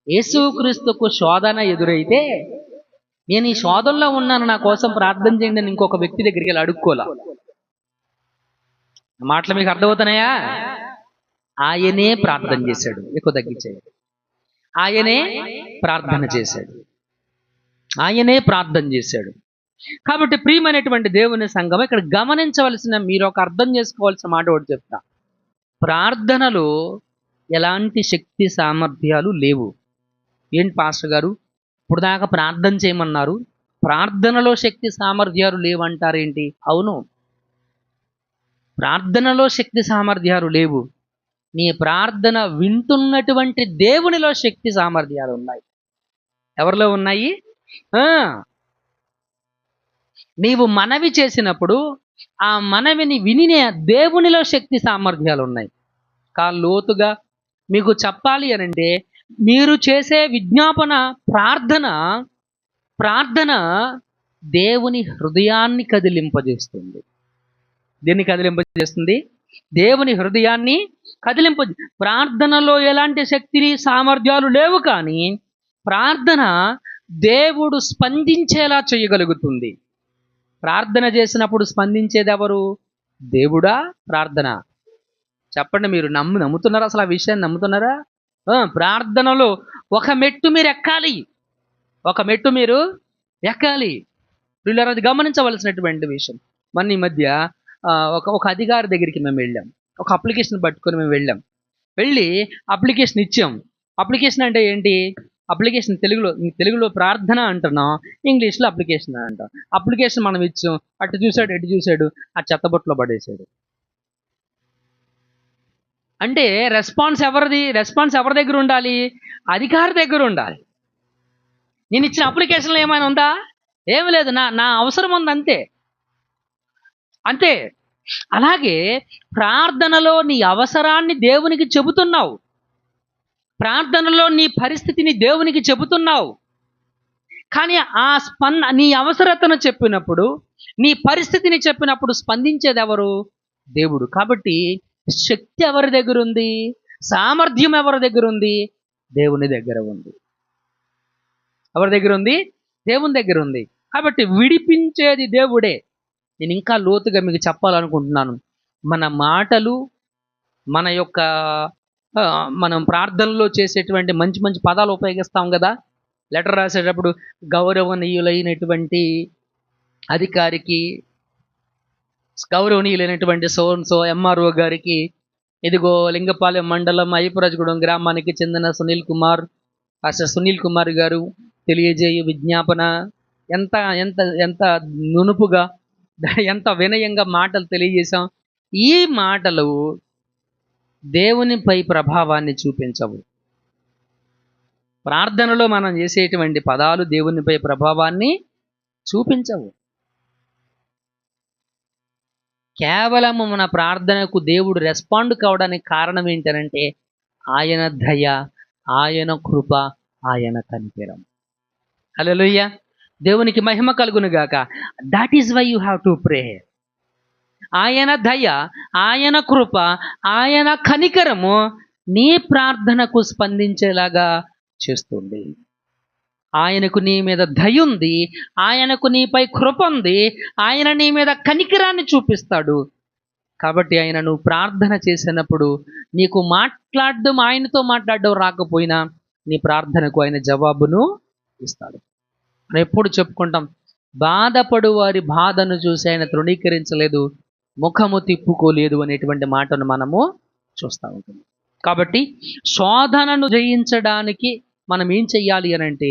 Speaker 1: యేసుక్రీస్తుకు శోధన ఎదురైతే, నేను ఈ శోధనలో ఉన్నాను, నా కోసం ప్రార్థన చేయండి అని ఇంకొక వ్యక్తి దగ్గరికి వెళ్ళి అడుక్కోలా. మాటలు మీకు అర్థమవుతున్నాయా? ఆయనే ప్రార్థన చేశాడు. ఎక్కువ తగ్గించాడు. ఆయనే ప్రార్థన చేశాడు. ఆయనే ప్రార్థన చేశాడు. కాబట్టి ప్రియమైనటువంటి దేవుని సంఘం, ఇక్కడ గమనించవలసిన, మీరు ఒక అర్థం చేసుకోవాల్సిన మాట ఒకటి చెప్తా. ప్రార్థనలో ఎలాంటి శక్తి సామర్థ్యాలు లేవు. ఏంటి పాస్టర్ గారు, ఇప్పుడు దాకా ప్రార్థన చేయమన్నారు, ప్రార్థనలో శక్తి సామర్థ్యాలు లేవంటారేంటి? అవును, ప్రార్థనలో శక్తి సామర్థ్యాలు లేవు. నీ ప్రార్థన వింటున్నటువంటి దేవునిలో శక్తి సామర్థ్యాలు ఉన్నాయి. ఎవరిలో ఉన్నాయి? నీవు మనవి చేసినప్పుడు ఆ మనవిని వినినే దేవునిలో శక్తి సామర్థ్యాలు ఉన్నాయి. లోతుగా మీకు చెప్పాలి అనంటే, మీరు చేసే విజ్ఞాపన ప్రార్థన దేవుని హృదయాన్ని కదిలింపజేస్తుంది. దేన్ని కదిలింపజేస్తుంది? దేవుని హృదయాన్ని ప్రార్థనలో ఎలాంటి శక్తిని సామర్థ్యాలు లేవు, కానీ ప్రార్థన దేవుడు స్పందించేలా చేయగలుగుతుంది. ప్రార్థన చేసినప్పుడు స్పందించేది ఎవరు? దేవుడా? ప్రార్థన? చెప్పండి, మీరు నమ్ముతున్నారా? అసలు ఆ విషయాన్ని నమ్ముతున్నారా? ప్రార్థనలో ఒక మెట్టు మీరు ఎక్కాలి. వీళ్ళని అది గమనించవలసినటువంటి విషయం. మన ఈ మధ్య ఒక అధికారి దగ్గరికి మేము వెళ్ళాం. ఒక అప్లికేషన్ పట్టుకొని మేము వెళ్ళి అప్లికేషన్ ఇచ్చాం. అప్లికేషన్ అంటే ఏంటి? అప్లికేషన్ తెలుగులో ప్రార్థన అంటున్నాం, ఇంగ్లీష్లో అప్లికేషన్ అంటాం. అప్లికేషన్ మనం ఇచ్చాం, అటు చూశాడు, ఆ చెత్తబొట్లో పడేశాడు. అంటే రెస్పాన్స్ ఎవరి దగ్గర ఉండాలి? అధికారి దగ్గర ఉండాలి. నేను ఇచ్చిన అప్లికేషన్లో ఏమైనా ఉందా? ఏమి లేదు, నా అవసరం ఉంది, అంతే. అలాగే ప్రార్థనలో నీ అవసరాన్ని దేవునికి చెబుతున్నావు, ప్రార్థనలో నీ పరిస్థితిని దేవునికి చెబుతున్నావు. కానీ నీ అవసరతను చెప్పినప్పుడు, నీ పరిస్థితిని చెప్పినప్పుడు స్పందించేది ఎవరు? దేవుడు. కాబట్టి శక్తి ఎవరి దగ్గర ఉంది? సామర్థ్యం ఎవరి దగ్గర ఉంది? దేవుని దగ్గర ఉంది. ఎవరి దగ్గర ఉంది? దేవుని దగ్గర ఉంది. కాబట్టి విడిపించేది దేవుడే. నేను ఇంకా లోతుగా మీకు చెప్పాలనుకుంటున్నాను. మన మాటలు, మనం ప్రార్థనలో చేసేటువంటి మంచి మంచి పదాలు ఉపయోగిస్తాం కదా. లెటర్ రాసేటప్పుడు గౌరవనీయులైనటువంటి అధికారికి, గౌరవనీయులైనటువంటి సోన్సో ఎంఆర్ఓ గారికి, ఇదిగో లింగపాలెం మండలం అయ్యపరాజగూడెం గ్రామానికి చెందిన సునీల్ కుమార్ గారు తెలియజేయ విజ్ఞాపన. ఎంత ఎంత ఎంత నునుపుగా, ఎంత వినయంగా మాటలు తెలియజేశాం. ఈ మాటలు దేవునిపై ప్రభావాన్ని చూపించవు. ప్రార్థనలో మనం చేసేటువంటి పదాలు దేవునిపై ప్రభావాన్ని చూపించవు. కేవలము మన ప్రార్థనకు దేవుడు రెస్పాండ్ కావడానికి కారణం ఏంటనంటే, ఆయన దయ, ఆయన కృప, ఆయన కనికరం. హల్లెలూయా. దేవునికి మహిమ కలుగును గాక. That is why you have to pray. ఆయన దయ, ఆయన కృప, ఆయన కనికరము నీ ప్రార్థనకు స్పందించేలాగా చేస్తుంది. ఆయనకు నీ మీద దయ ఉంది, ఆయనకు నీపై కృప ఉంది, ఆయన నీ మీద కనికరాన్ని చూపిస్తాడు. కాబట్టి ఆయన నువ్వు ప్రార్థన చేసినప్పుడు నీకు ఆయనతో మాట్లాడడం రాకపోయినా నీ ప్రార్థనకు ఆయన జవాబును ఇస్తాడు. మనం ఎప్పుడు చెప్పుకుంటాం, బాధపడు వారి బాధను చూసి ఆయన తృణీకరించలేదు, ముఖము తిప్పుకోలేదు అనేటువంటి మాటను మనము చూస్తూ ఉంటాం. కాబట్టి శోధనను జయించడానికి మనం ఏం చెయ్యాలి అని అంటే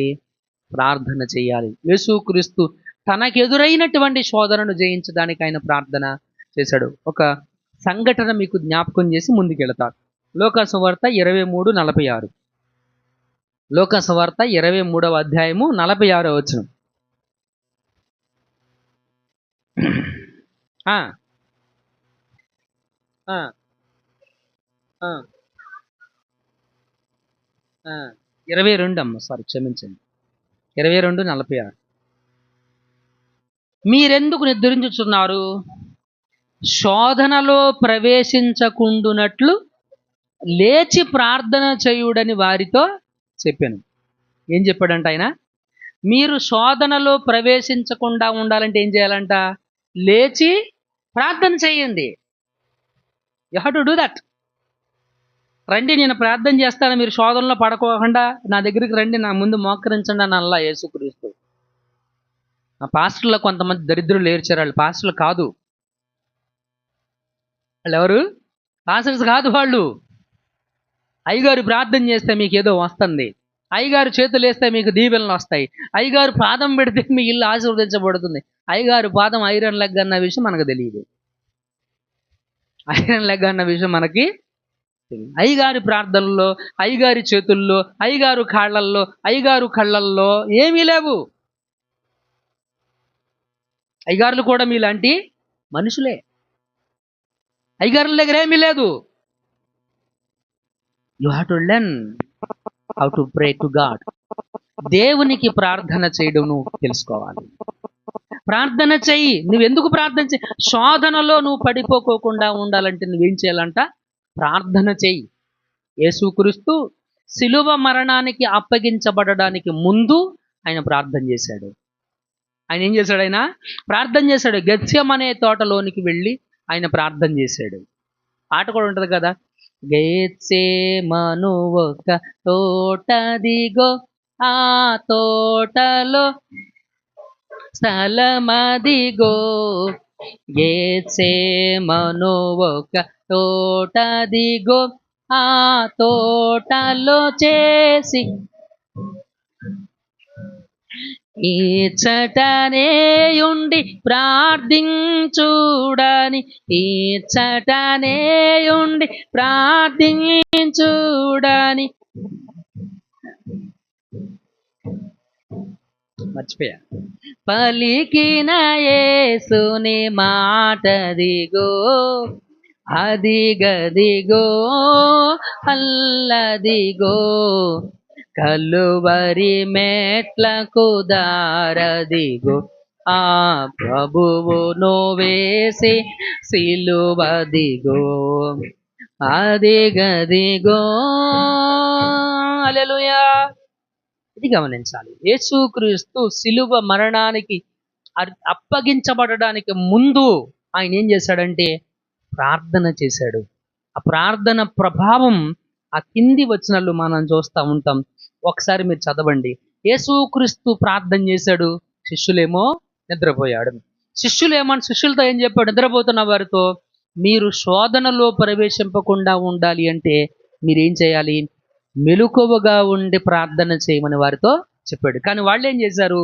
Speaker 1: ప్రార్థన చేయాలి. యేసుక్రీస్తు తనకెదురైనటువంటి శోధనను జయించడానికి ఆయన ప్రార్థన చేశాడు. ఒక సంఘటన మీకు జ్ఞాపకం చేసి ముందుకెళ్తారు. లోకాసువార్త 23:46. లోకాసువార్త 23వ అధ్యాయము 46వ వచనం. ఆ 22 అమ్మ, సారీ క్షమించండి, 22:46. మీరెందుకు నిద్రించుచున్నారు, శోధనలో ప్రవేశించకుండునట్లు లేచి ప్రార్థన చేయుడని వారితో చెప్పాను. ఏం చెప్పాడంట ఆయన? మీరు శోధనలో ప్రవేశించకుండా ఉండాలంటే ఏం చేయాలంట? లేచి ప్రార్థన చేయండి. You have to do that. రండి, నేను ప్రార్థన చేస్తాను, మీరు శోధనలో పడకోకుండా నా దగ్గరికి రండి, నా ముందు మోకరించండి అని అల్లా యేసుక్రీస్తు. ఆ పాస్టర్లో కొంతమంది దరిద్రులు ఏర్చారు. వాళ్ళు పాస్టర్లు కాదు. వాళ్ళు ఎవరు? పాస్టర్స్ కాదు వాళ్ళు. అయ్యగారు ప్రార్థన చేస్తే మీకు ఏదో వస్తుంది, అయ్యగారు చేతులు వేస్తే మీకు దీవెనలు వస్తాయి, అయ్యగారు పాదం పెడితే మీ ఇల్లు ఆశీర్వదించబడుతుంది. అయ్యగారు పాదం ఐరన్ లెగ్ అన్న విషయం మనకు తెలియదు. ఐరన్ లెగ్ అన్న విషయం మనకి అయ్యగారి ప్రార్థనల్లో, అయ్యగారి చేతుల్లో, అయ్యగారు కాళ్ళల్లో, అయ్యగారు కళ్ళల్లో ఏమీ లేవు. అయ్యగారులు కూడా మీలాంటి మనుషులే. అయ్యగారుల దగ్గర ఏమీ లేదు. You have to learn how to pray to God. దేవునికి ప్రార్థన చేయడం నువ్వు తెలుసుకోవాలి. ప్రార్థన చెయ్యి. నువ్వెందుకు ప్రార్థన చెయ్యి? శోధనలో నువ్వు పడిపోకోకుండా ఉండాలంటే నువ్వేం చేయాలంట? ప్రార్థన చెయ్యి. యేసుక్రీస్తు శిలువ మరణానికి అప్పగించబడడానికి ముందు ఆయన ప్రార్థన చేశాడు. ఆయన ఏం చేశాడు? ఆయన ప్రార్థన చేశాడు. గెత్సెమనే తోటలోనికి వెళ్ళి ఆయన ప్రార్థన చేశాడు. పాట కూడా ఉంటుంది కదా, గెత్సెమను ఒక తోటదిగో, ఆ తోటలో స్థలమదిగో, గెత్సెమను ఒక తోటదిగో, ఆ తోటలో చేసి ఈచటనే ఉండి ప్రార్థించుడని, ఈచటనే ఉండి ప్రార్థించుడని. మర్చిపోయా. పలికిన యేసుని మాటదిగో, అదిగదిగో అల్లదిగో, కలువరి మెట్లకు దారదిగో, ఆ ప్రభువును వేసి సిలువదిగో, అదిగదిగో. హల్లెలూయా. ఇది గమనించాలి. యేసుక్రీస్తు సిలువ మరణానికి అప్పగించబడడానికి ముందు ఆయన ఏం చేశాడంటే ప్రార్థన చేశాడు. ఆ ప్రార్థన ప్రభావం ఆ కింది వచనాలు మనం చూస్తూ ఉంటాం. ఒకసారి మీరు చదవండి. యేసుక్రీస్తు ప్రార్థన చేశాడు, శిష్యులేమో నిద్రపోయాడు. శిష్యులతో ఏం చెప్పాడు? నిద్రపోతున్న వారితో, మీరు శోధనలో ప్రవేశింపకుండా ఉండాలి అంటే మీరేం చేయాలి? మెలకువగా ఉండి ప్రార్థన చేయమని వారితో చెప్పాడు. కానీ వాళ్ళు ఏం చేశారు?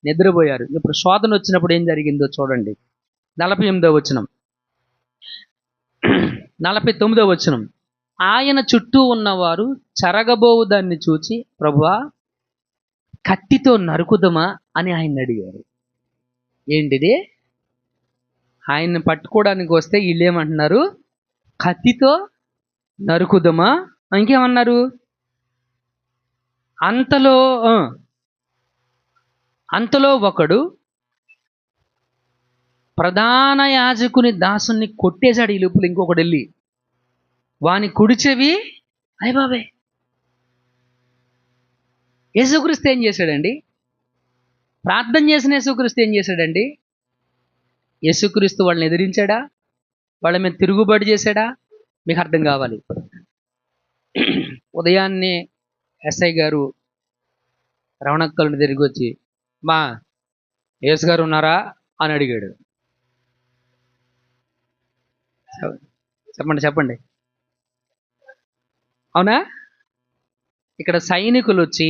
Speaker 1: నిద్రపోయారు. ఇప్పుడు శోధన వచ్చినప్పుడు ఏం జరిగిందో చూడండి. 48వ వచనం, 49వ వచనం. ఆయన చుట్టూ ఉన్నవారు చెరగబోవు దాన్ని చూచి, ప్రభువా కత్తితో నరుకుదమా అని ఆయన అడిగారు. ఏంటిది? ఆయన్ని పట్టుకోవడానికి వస్తే వీళ్ళు ఏమంటున్నారు? కత్తితో నరుకుదమా. ఇంకేమన్నారు? అంతలో అంతలో ఒకడు ప్రధాన యాజకుని దాసుని కొట్టేశాడు. ఈ లోపల ఇంకొకడు వెళ్ళి వాని కుడి చెవి అయ్య బాబే. యేసుక్రీస్తు ఏం చేశాడండి? ప్రార్థన చేసిన యేసుక్రీస్తు ఏం చేశాడండి? యేసుక్రీస్తు వాళ్ళని ఎదిరించాడా? వాళ్ళ మీద తిరుగుబాటు చేశాడా? మీకు అర్థం కావాలి. ఉదయాన్నే ఎస్ఐ గారు రమణక్కలను తిరిగి వచ్చి, మా యేసు గారు ఉన్నారా అని అడిగాడు. చెప్పండి చెప్పండి, అవునా? ఇక్కడ సైనికులు వచ్చి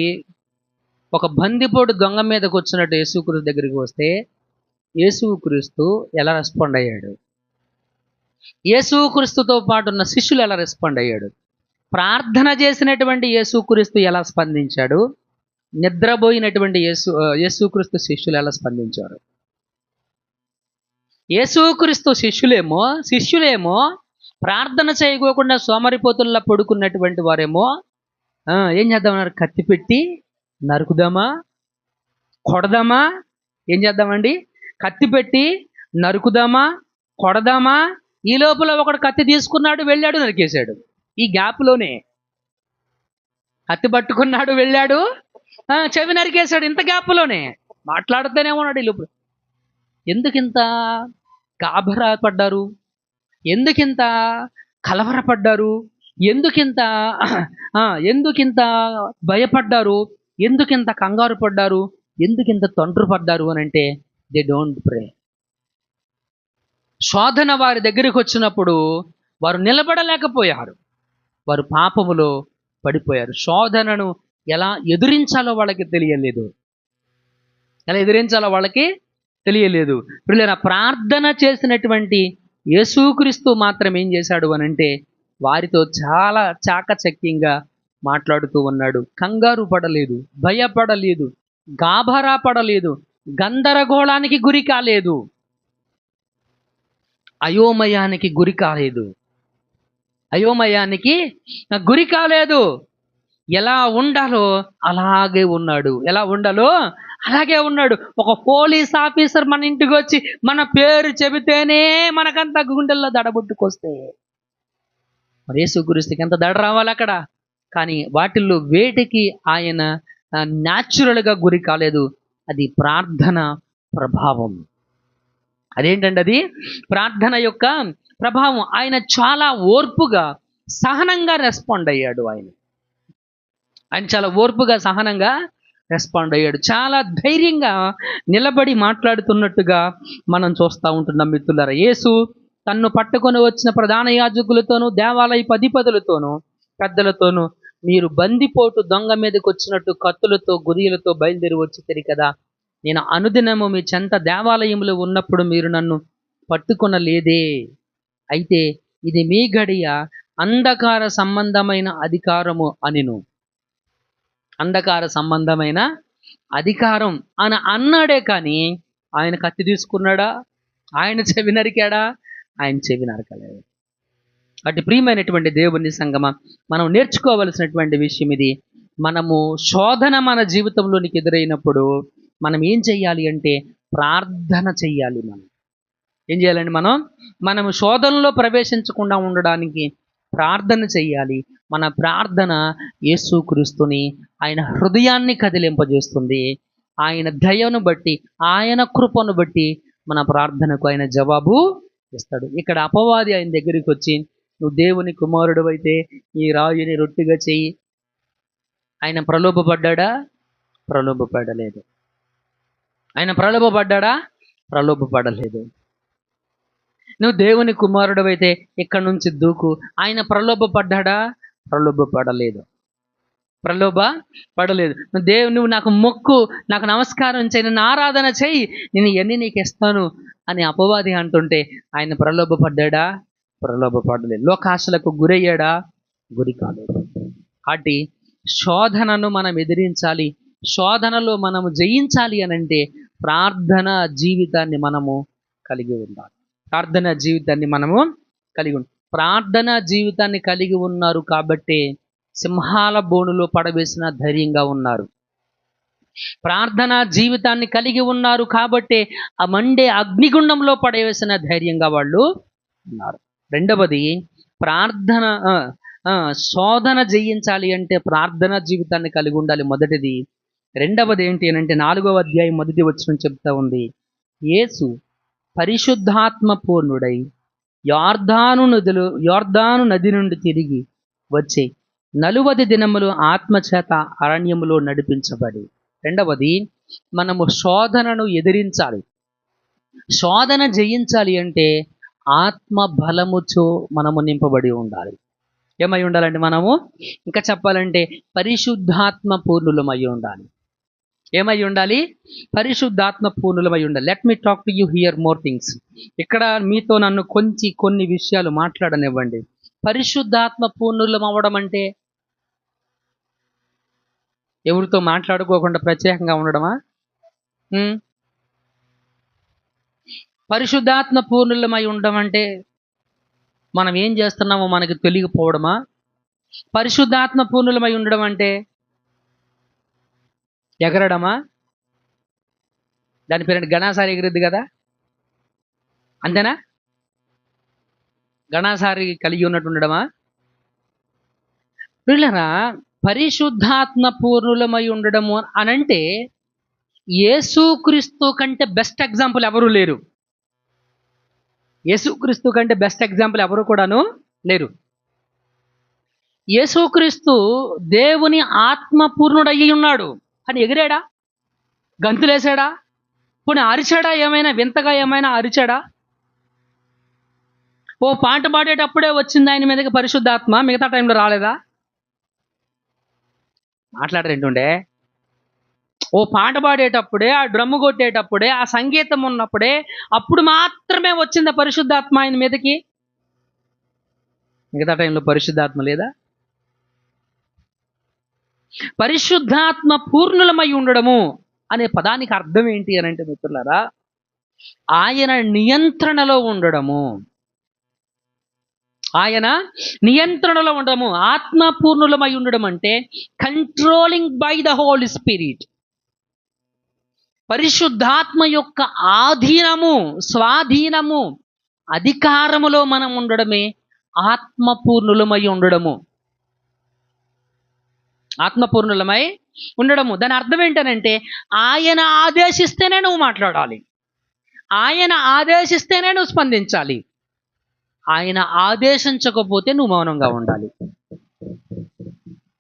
Speaker 1: ఒక బందిపోటు దొంగ మీదకి వచ్చినట్టు యేసుక్రీస్తు దగ్గరికి వస్తే యేసుక్రీస్తు ఎలా రెస్పాండ్ అయ్యాడు? యేసుక్రీస్తుతో పాటు ఉన్న శిష్యులు ఎలా రెస్పాండ్ అయ్యాడు? ప్రార్థన చేసినటువంటి యేసుక్రీస్తు ఎలా స్పందించాడు? నిద్రపోయినటువంటి యేసుక్రీస్తు శిష్యులు ఎలా స్పందించారు? యేసుక్రీస్తు శిష్యులేమో ప్రార్థన చేయకోకుండా సోమరిపోతుల్లా పడుకున్నటువంటి వారేమో ఏం చేద్దామన్నారు? కత్తి పెట్టి నరుకుదామా, కొడదామా? ఏం చేద్దామండి? కత్తి పెట్టి నరుకుదామా, కొడదామా? ఈ లోపల ఒకడు కత్తి తీసుకున్నాడు, వెళ్ళాడు, నరికేశాడు. ఈ గ్యాప్లోనే కత్తి పట్టుకున్నాడు, వెళ్ళాడు, చెవి నరికేశాడు. ఇంత గ్యాప్లోనే మాట్లాడుతూనే ఉన్నాడు. ఈ లోపల ఎందుకింత గాభరా పడ్డారు? ఎందుకింత కలవరపడ్డారు? ఎందుకింత భయపడ్డారు? ఎందుకింత కంగారు పడ్డారు? ఎందుకింత తొండ్రు పడ్డారు అని అంటే దే డోంట్ ప్రే. శోధన వారి దగ్గరికి వచ్చినప్పుడు వారు నిలబడలేకపోయారు. వారు పాపములో పడిపోయారు. శోధనను ఎలా ఎదురించాలో వాళ్ళకి తెలియలేదు. ప్రియులారా, ప్రార్థన చేసినటువంటి యేసుక్రీస్తు మాత్రం ఏం చేశాడు అనంటే వారితో చాలా చాకచక్యంగా మాట్లాడుతూ ఉన్నాడు. కంగారు పడలేదు, భయపడలేదు, గాభరా పడలేదు, గందరగోళానికి గురి కాలేదు, అయోమయానికి గురి కాలేదు. ఎలా ఉండాలో అలాగే ఉన్నాడు. ఒక పోలీస్ ఆఫీసర్ మన ఇంటికి వచ్చి మన పేరు చెబితేనే మనకంత గుండెల్లో దడబుట్టుకొస్తే మరి యేసుక్రీస్తుకి ఎంత దడ రావాలి అక్కడ. కానీ వాటిల్లో వేటికి ఆయన న్యాచురల్గా గురి కాలేదు. అది ప్రార్థన ప్రభావం. అదేంటండి? అది ప్రార్థన యొక్క ప్రభావం. ఆయన చాలా ఓర్పుగా, సహనంగా రెస్పాండ్ అయ్యాడు. ఆయన చాలా ఓర్పుగా, సహనంగా రెస్పాండ్ అయ్యాడు. చాలా ధైర్యంగా నిలబడి మాట్లాడుతున్నట్టుగా మనం చూస్తూ ఉంటున్నాం మిత్రులారా. యేసు తన్ను పట్టుకొని వచ్చిన ప్రధాన యాజకులతోనూ, దేవాలయ అధిపతులతోనూ, పెద్దలతోనూ, మీరు బందిపోటు దొంగ మీదకి వచ్చినట్టు కత్తులతో, గురియలతో బయలుదేరి వచ్చి కదా, నేను అనుదినము మీ చెంత దేవాలయంలో ఉన్నప్పుడు మీరు నన్ను పట్టుకొనలేదే. అయితే ఇది మీ గడియ అంధకార సంబంధమైన అధికారము అనిను. అంధకార సంబంధమైన అధికారం అని అన్నాడే కానీ ఆయన కత్తి తీసుకున్నాడా? ఆయన చెవి నరికాడా? ఆయన చెవి నరకలేదు. అటు ప్రియమైనటువంటి దేవుని సంగమా, మనం నేర్చుకోవలసినటువంటి విషయం ఇది. మనము శోధన మన జీవితంలోనికి ఎదురైనప్పుడు మనం ఏం చెయ్యాలి అంటే ప్రార్థన చెయ్యాలి. మనం ఏం చేయాలండి? మనము శోధనలో ప్రవేశించకుండా ఉండడానికి ప్రార్థన చెయ్యాలి. మన ప్రార్థన యేసుక్రీస్తుని, ఆయన హృదయాన్ని కదిలింపజేస్తుంది. ఆయన దయను బట్టి, ఆయన కృపను బట్టి మన ప్రార్థనకు ఆయన జవాబు ఇస్తాడు. ఇక్కడ అపవాది ఆయన దగ్గరికి వచ్చి, నువ్వు దేవుని కుమారుడు అయితే ఈ రాయుని రొట్టిగా చెయ్యి. ఆయన ప్రలోభపడ్డా? ప్రలోభపడలేదు. ఆయన ప్రలోభపడలేదు. నువ్వు దేవుని కుమారుడు అయితే ఇక్కడి నుంచి దూకు. ఆయన ప్రలోభపడ్డా? ప్రలోభపడలేదు. నువ్వు నాకు మొక్కు, నాకు నమస్కారం చేయి, నన్ను ఆరాధన చెయ్యి, నేను ఇవన్నీ నీకు ఇస్తాను అని అపవాది అంటుంటే ఆయన ప్రలోభపడ్డా? ప్రలోభపడలేదు. లోకాశలకు గురయ్యాడా? గురి కాలేదు. కాబట్టి శోధనను మనం ఎదిరించాలి, శోధనలో మనము జయించాలి అనంటే ప్రార్థన జీవితాన్ని మనము కలిగి ఉండాలి. ప్రార్థన జీవితాన్ని కలిగి ఉన్నారు కాబట్టి సింహాల బోనులో పడవేసిన ధైర్యంగా ఉన్నారు. ప్రార్థనా జీవితాన్ని కలిగి ఉన్నారు కాబట్టి ఆ మండే అగ్నిగుండంలో పడవేసిన ధైర్యంగా వాళ్ళు ఉన్నారు. రెండవది, ప్రార్థన శోధన జయించాలి అంటే ప్రార్థనా జీవితాన్ని కలిగి ఉండాలి, మొదటిది. రెండవది ఏంటి అని అంటే 4వ అధ్యాయం 1వ వచనం చెప్తా ఉంది, యేసు పరిశుద్ధాత్మ పూర్ణుడై యోర్దాను నది నుండి తిరిగి వచ్చి 40 దినములు ఆత్మచేత అరణ్యములో నడిపించబడి. రెండవది, మనము శోధనను ఎదిరించాలి. శోధన జయించాలి అంటే ఆత్మ బలముతో మనము నింపబడి ఉండాలి. ఏమై ఉండాలంటే మనము, ఇంకా చెప్పాలంటే పరిశుద్ధాత్మ పూర్ణులమై ఉండాలి. ఏమై ఉండాలి? పరిశుద్ధాత్మ పూర్ణులమై ఉండాలి. Let me talk to you here more things. ఇక్కడ మీతో నన్ను కొన్ని విషయాలు మాట్లాడనివ్వండి. పరిశుద్ధాత్మ పూర్ణులం అవ్వడం అంటే ఎవరితో మాట్లాడుకోకుండా ప్రత్యేకంగా ఉండడమా? పరిశుద్ధాత్మ పూర్ణులమై ఉండడం అంటే మనం ఏం చేస్తున్నామో మనకి తెలియకపోవడమా? పరిశుద్ధాత్మ పూర్ణులమై ఉండడం అంటే ఎగరడమా? దాని పేరు గణాసారి ఎగిరిద్ది కదా, అంతేనా? గణాసారి కలిగి ఉన్నట్టు ఉండడమా? పిల్లరా, పరిశుద్ధాత్మ పూర్ణులమై ఉండడము అనంటే యేసుక్రీస్తు కంటే బెస్ట్ ఎగ్జాంపుల్ ఎవరు లేరు. యేసుక్రీస్తు కంటే బెస్ట్ ఎగ్జాంపుల్ ఎవరు కూడాను లేరు. యేసుక్రీస్తు దేవుని ఆత్మ పూర్ణుడయ్యి ఉన్నాడు అని ఎగిరాడా? గంతులేసాడా? పోనీ అరిచాడా? ఏమైనా వింతగా ఏమైనా అరిచాడా? ఓ పాట పాడేటప్పుడే వచ్చింది ఆయన మీదకి పరిశుద్ధాత్మ, మిగతా టైంలో రాలేదా? మాట్లాడరేంటుండే. ఓ పాట పాడేటప్పుడే, ఆ డ్రమ్ము కొట్టేటప్పుడే, ఆ సంగీతం ఉన్నప్పుడే, అప్పుడు మాత్రమే వచ్చింది పరిశుద్ధాత్మ ఆయన మీదకి. మిగతా టైంలో పరిశుద్ధాత్మ లేదా? పరిశుద్ధాత్మ పూర్ణులమై ఉండడము అనే పదానికి అర్థం ఏంటి అని అంటే మిత్రులారా, ఆయన నియంత్రణలో ఉండడము. ఆయన నియంత్రణలో ఉండడము. ఆత్మ పూర్ణులమై ఉండడం అంటే controlling by the Holy Spirit. పరిశుద్ధాత్మ యొక్క ఆధీనము, స్వాధీనము, అధికారములో మనం ఉండడమే ఆత్మపూర్ణులమై ఉండడము. ఆత్మపూర్ణులమై ఉండడము దాని అర్థం ఏంటనంటే ఆయన ఆదేశిస్తేనే నువ్వు మాట్లాడాలి, ఆయన ఆదేశిస్తేనే నువ్వు స్పందించాలి, ఆయన ఆదేశించకపోతే నువ్వు మౌనంగా ఉండాలి.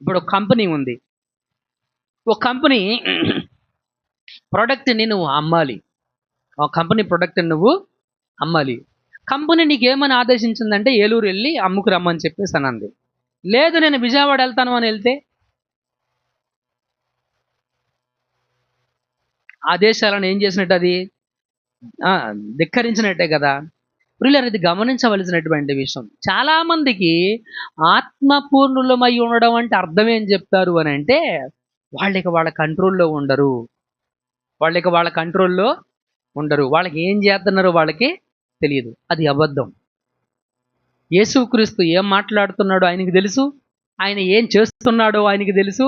Speaker 1: ఇప్పుడు ఒక కంపెనీ ఉంది, ఒక కంపెనీ ప్రోడక్ట్ని నువ్వు అమ్మాలి, ఆ కంపెనీ ప్రోడక్ట్ని నువ్వు అమ్మాలి. కంపెనీ నీకేమని ఆదేశించిందంటే ఏలూరు వెళ్ళి అమ్ముకు రమ్మని చెప్పేసి అనంది. లేదు నేను విజయవాడ వెళ్తాను అని వెళ్తే ఆదేశాలను ఏం చేసినట్టు? అది ధిక్కరించినట్టే కదా. ప్రియులారా, ఇది గమనించవలసినటువంటి విషయం. చాలామందికి ఆత్మపూర్ణులమై ఉండడం అంటే అర్థం ఏం చెప్తారు అని అంటే వాళ్ళ కంట్రోల్లో ఉండరు, వాళ్ళ కంట్రోల్లో ఉండరు, వాళ్ళకి ఏం చేస్తున్నారో వాళ్ళకి తెలియదు. అది అబద్ధం. యేసుక్రీస్తు ఏం మాట్లాడుతున్నాడో ఆయనకి తెలుసు, ఆయన ఏం చేస్తున్నాడో ఆయనకి తెలుసు,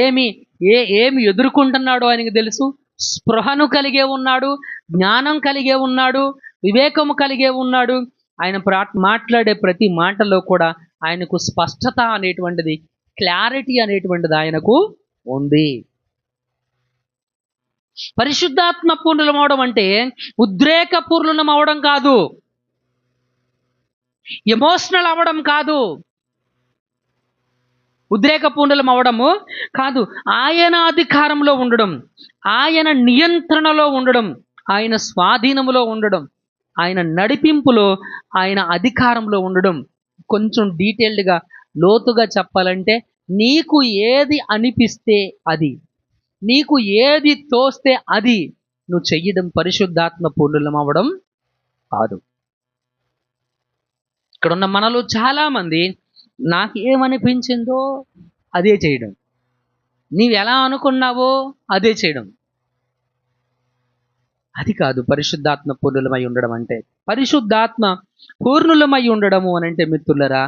Speaker 1: ఏమి ఎదుర్కొంటున్నాడో ఆయనకి తెలుసు. స్పృహను కలిగే ఉన్నాడు, జ్ఞానం కలిగే ఉన్నాడు, వివేకము కలిగే ఉన్నాడు. ఆయన మాట్లాడే ప్రతి మాటలో కూడా ఆయనకు స్పష్టత అనేటువంటిది, క్లారిటీ అనేటువంటిది ఆయనకు ఉంది. పరిశుద్ధాత్మ పూర్ణులం అవడం అంటే ఉద్రేక పూర్ణులం అవడం కాదు, ఎమోషనల్ అవ్వడం కాదు, ఉద్రేక పూర్ణులం అవడము కాదు. ఆయన అధికారంలో ఉండడం, ఆయన నియంత్రణలో ఉండడం, ఆయన స్వాధీనములో ఉండడం, ఆయన నడిపింపులో, ఆయన అధికారంలో ఉండడం. కొంచెం డీటెయిల్డ్గా లోతుగా చెప్పాలంటే నీకు ఏది అనిపిస్తే అది, నీకు ఏది తోస్తే అది నువ్వు చెయ్యడం పరిశుద్ధాత్మ పూర్ణులం అవ్వడం కాదు. ఇక్కడ ఉన్న మనలో చాలామంది నాకు ఏమనిపించిందో అదే చేయడం, నీవు ఎలా అనుకున్నావో అదే చేయడం. అది కాదు పరిశుద్ధాత్మ పూర్ణులమై ఉండడం అంటే. పరిశుద్ధాత్మ పూర్ణులమై ఉండడము అని అంటే మిత్రులరా,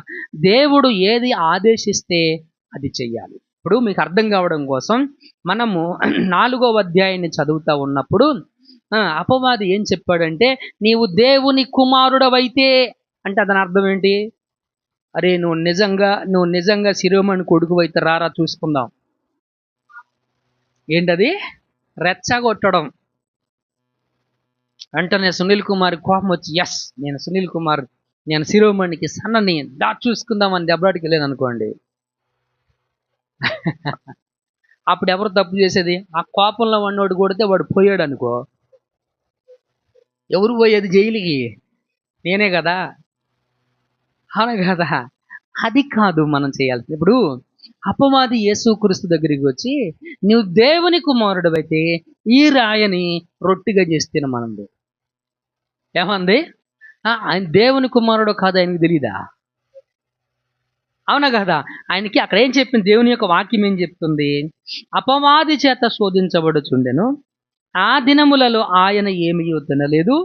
Speaker 1: దేవుడు ఏది ఆదేశిస్తే అది చెయ్యాలి. ఇప్పుడు మీకు అర్థం కావడం కోసం మనము 4వ అధ్యాయాన్ని చదువుతా ఉన్నప్పుడు అపవాది ఏం చెప్పాడంటే, నీవు దేవుని కుమారుడవైతే, అంటే అతని అర్థం ఏంటి? అరే నువ్వు నిజంగా శిరోమణి కొడుకు అయితే రారా చూసుకుందాం. ఏంటది? రెచ్చగొట్టడం. వెంటనే సునీల్ కుమార్ కోపం వచ్చి, ఎస్ నేను శిరోమణికి సన్నని చూసుకుందామని దెబ్బలాటికి వెళ్ళాను అనుకోండి. అప్పుడు ఎవరు తప్పు చేసేది? ఆ కోపంలో వాడినోడు కొడితే వాడు పోయాడు అనుకో, ఎవరు పోయేది జైలుకి? నేనే కదా, అవును కదా? అది కాదు మనం చేయాల్సింది. ఇప్పుడు అపవాది యేసుక్రీస్తు దగ్గరికి వచ్చి, నువ్వు దేవుని కుమారుడు అయితే ఈ రాయని రొట్టిగా చేసి తినమనంది. ఏమంది? ఆయన దేవుని కుమారుడు కాదు, ఆయనకి తెలీదా? అవునా కదా? ఆయనకి అక్కడ ఏం చెప్పింది? దేవుని యొక్క వాక్యం ఏం చెప్తుంది? అపవాది చేత శోధించబడుచుండెను, ఆ దినములలో ఆయన ఏమీ తినలేదు,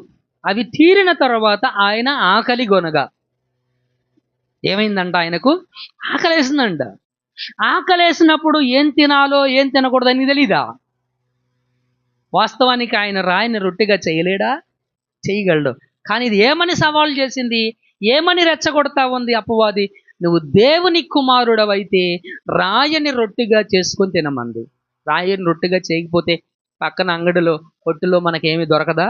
Speaker 1: అవి తీరిన తర్వాత ఆయన ఆకలి గొనగా. ఏమైందంట? ఆయనకు ఆకలేసిందంట. ఆకలేసినప్పుడు ఏం తినాలో ఏం తినకూడదు అని తెలీదా? వాస్తవానికి ఆయన రాయిని రొట్టిగా చేయలేడా? చేయగలడు. కానీ ఇది ఏమని సవాల్ చేసింది? ఏమని రెచ్చగొడతా ఉంది అపవాది? నువ్వు దేవుని కుమారుడవైతే రాయని రొట్టిగా చేసుకొని తినమంది. రాయని రొట్టిగా చేయకపోతే పక్కన అంగడిలో కొట్టులో మనకేమి దొరకదా?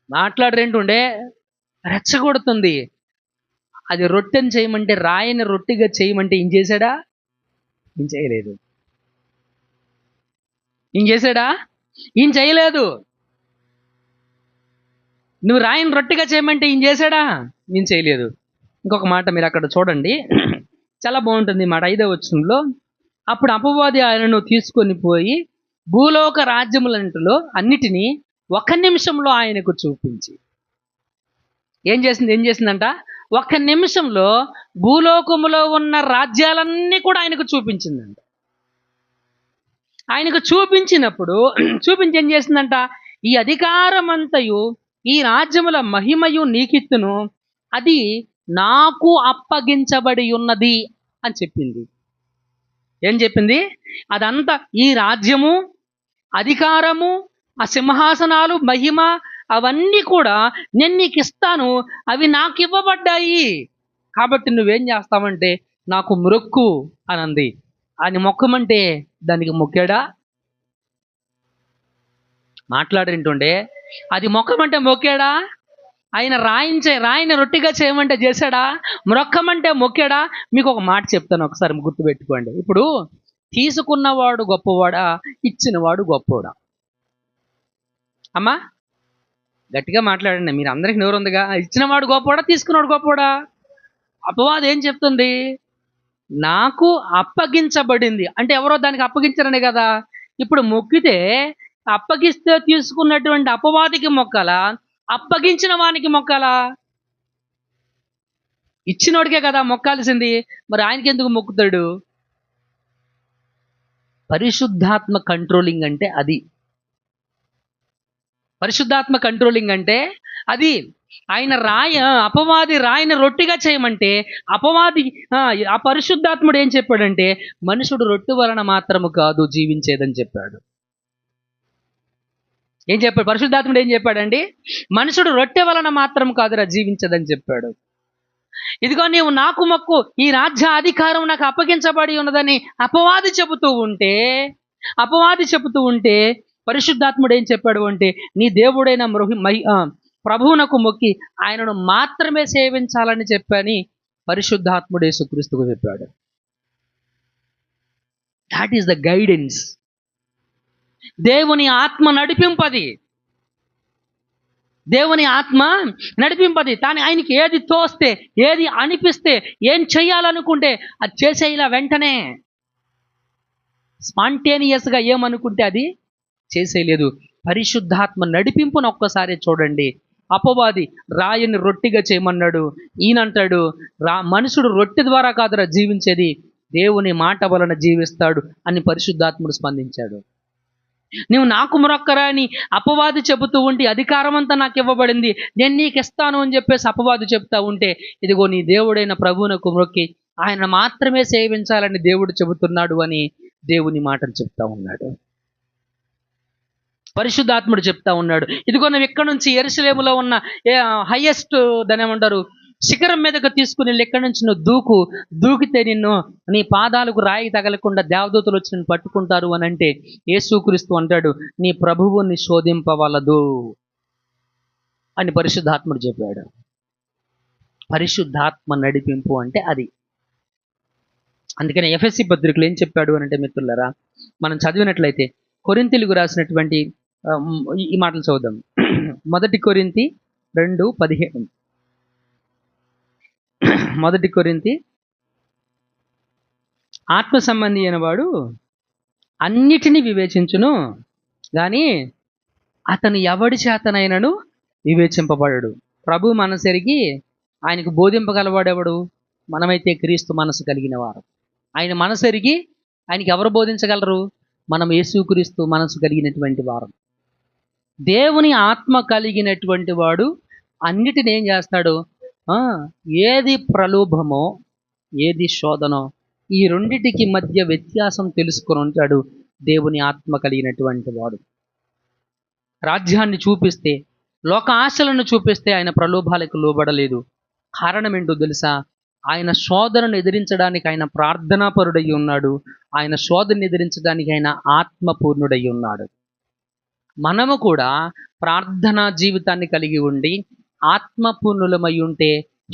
Speaker 1: మాట్లాడరేంటుండే, రెచ్చగొడుతుంది. అది రొట్టెని చేయమంటే, రాయని రొట్టిగా చేయమంటే ఏం చేశాడా? ఏం చేయలేదు. ఏం చేశాడా? ఏం చేయలేదు. నువ్వు రాయని రొట్టిగా చేయమంటే ఏం చేశాడా? ఏం చేయలేదు. ఇంకొక మాట మీరు అక్కడ చూడండి, చాలా బాగుంటుంది మాట. 5వ వచనంలో, అప్పుడు అపవాది ఆయనను తీసుకొని పోయి భూలోక రాజ్యములంటిలో అన్నిటినీ 1 నిమిషంలో ఆయనకు చూపించి. ఏం చేసిందంట? 1 నిమిషంలో భూలోకములో ఉన్న రాజ్యాలన్నీ కూడా ఆయనకు చూపించిందంట. ఆయనకు చూపించినప్పుడు చూపించి ఏం చేసిందంట? ఈ అధికారమంతయు ఈ రాజ్యముల మహిమయు నీకిత్తును, అది నాకు అప్పగించబడి ఉన్నది అని చెప్పింది. ఏం చెప్పింది? అదంతా, ఈ రాజ్యము, అధికారము, ఆ సింహాసనాలు, మహిమ, అవన్నీ కూడా నేను నీకు ఇస్తాను, అవి నాకు ఇవ్వబడ్డాయి. కాబట్టి నువ్వేం చేస్తావంటే నాకు మొక్కు అనంది. అని మొక్కమంటే దానికి మొక్కాడా? మాట్లాడేంటుండే, అది మొక్కమంటే మొక్కాడా? ఆయన రాయిని రొట్టిగా చేయమంటే చేశాడా? మొక్కమంటే మొక్కాడా? మీకు ఒక మాట చెప్తాను, ఒకసారి గుర్తుపెట్టుకోండి. ఇప్పుడు తీసుకున్నవాడు గొప్పవాడా? ఇచ్చినవాడు గొప్పవాడా? అమ్మా గట్టిగా మాట్లాడండి, మీరు అందరికి నోరు ఉందిగా. ఇచ్చినవాడు గొప్పవాడా? తీసుకున్నవాడు గొప్పవాడా? అపవాదం ఏం చెప్తుంది? నాకు అప్పగించబడింది అంటే ఎవరో దానికి అప్పగించరనే కదా. ఇప్పుడు మొక్కితే అప్పగిస్తే తీసుకున్నటువంటి అపవాదికి మొక్కాలా, అప్పగించిన వానికి మొక్కాలా? ఇచ్చినోడికే కదా మొక్కాల్సింది. మరి ఆయనకి ఎందుకు మొక్కుతాడు? పరిశుద్ధాత్మ కంట్రోలింగ్ అంటే అది. పరిశుద్ధాత్మ కంట్రోలింగ్ అంటే అది. ఆయన అపవాది రాయిని రొట్టిగా చేయమంటే ఆ పరిశుద్ధాత్ముడు ఏం చెప్పాడంటే, మనుషుడు రొట్టె వలన మాత్రము కాదు జీవించేదని చెప్పాడు. ఏం చెప్పాడు? పరిశుద్ధాత్ముడు ఏం చెప్పాడండి? మనుషుడు రొట్టె వలన మాత్రం కాదురా జీవించదని చెప్పాడు. ఇదిగో నీవు నాకు మొక్కు, ఈ రాజ్య అధికారం నాకు అప్పగించబడి ఉన్నదని అపవాది చెబుతూ ఉంటే పరిశుద్ధాత్ముడు ఏం చెప్పాడు అంటే, నీ దేవుడైన ప్రభువునకు మొక్కి ఆయనను మాత్రమే సేవించాలని చెప్పని పరిశుద్ధాత్ముడు యేసుక్రీస్తుకు చెప్పాడు. That is the guidance. దేవుని ఆత్మ నడిపింపది. దేవుని ఆత్మ నడిపింపది. కానీ ఆయనకి ఏది తోస్తే, ఏది అనిపిస్తే, ఏం చేయాలనుకుంటే అది చేసేలా వెంటనే స్పాంటేనియస్గా ఏమనుకుంటే అది చేసేయలేదు. పరిశుద్ధాత్మ నడిపింపును ఒక్కసారి చూడండి. అపవాది రాయిని రొట్టిగా చేయమన్నాడు, ఈయనంటాడు మనుషుడు రొట్టె ద్వారా కాదురా జీవించేది, దేవుని మాట వలన జీవిస్తాడు అని పరిశుద్ధాత్ముడు స్పందించాడు. నువ్వు నాకు మొరక్కరా అని అపవాది చెబుతూ ఉంటే అధికారం అంతా నాకు ఇవ్వబడింది, నేను నీకు ఇస్తాను అని చెప్పేసి అపవాది చెప్తా ఉంటే, ఇదిగో నీ దేవుడైన ప్రభువునకు మొక్కి ఆయన మాత్రమే సేవించాలని దేవుడు చెబుతున్నాడు అని దేవుని మాటలు చెప్తా ఉన్నాడు. పరిశుద్ధాత్ముడు చెప్తా ఉన్నాడు, ఇదిగో నువ్వు ఇక్కడ నుంచి యెరూషలేములో ఉన్న హైయెస్ట్ దాని ఏమంటారు శిఖరం మీదకు తీసుకుని ఇక్కడి నుంచి నువ్వు దూకితే నిన్ను నీ పాదాలకు రాయి తగలకుండా దేవదూతలు వచ్చి నిన్ను పట్టుకుంటారు అని అంటే యేసుక్రీస్తు అంటాడు, నీ ప్రభువుని శోధింపవలదు అని పరిశుద్ధాత్ముడు చెప్పాడు. పరిశుద్ధాత్మ నడిపింపు అంటే అది. అందుకని ఎఫెసీ పత్రికలు ఏం చెప్పాడు అని అంటే మిత్రులారా, మనం చదివినట్లయితే కొరింథీయులకు రాసినటువంటి ఈ మాటలు చదువుదాం. 1 కొరింథీ 2:15. 1 కొరింథీ, ఆత్మ సంబంధి అయిన వాడు అన్నిటినీ వివేచించును కానీ అతను ఎవడి చేతనైనను వివేచింపబడడు. ప్రభు మనసెరిగి ఆయనకు బోధింపగలవాడెవడు? మనమైతే క్రీస్తు మనసు కలిగిన వారు. ఆయన మనసెరిగి ఆయనకి ఎవరు బోధించగలరు? మనం యేసుక్రీస్తు మనసు కలిగినటువంటి వారు. దేవుని ఆత్మ కలిగినటువంటి వాడు అన్నిటిని ఏం చేస్తాడు? ఏది ప్రలోభమో ఏది శోధనో ఈ రెండిటికి మధ్య వ్యత్యాసం తెలుసుకొని ఉంటాడు దేవుని ఆత్మ కలిగినటువంటి వాడు. రాజ్యాన్ని చూపిస్తే, లోక ఆశలను చూపిస్తే ఆయన ప్రలోభాలకు లోబడలేదు. కారణం ఏంటో తెలుసా? ఆయన శోధనను ఎదిరించడానికి ఆయన ప్రార్థనాపరుడై ఉన్నాడు. ఆయన శోధనను ఎదిరించడానికి ఆయన ఆత్మపూర్ణుడై ఉన్నాడు. మనము కూడా ప్రార్థనా జీవితాన్ని కలిగి ఉండి ఆత్మపూర్ణులమై ఉంటే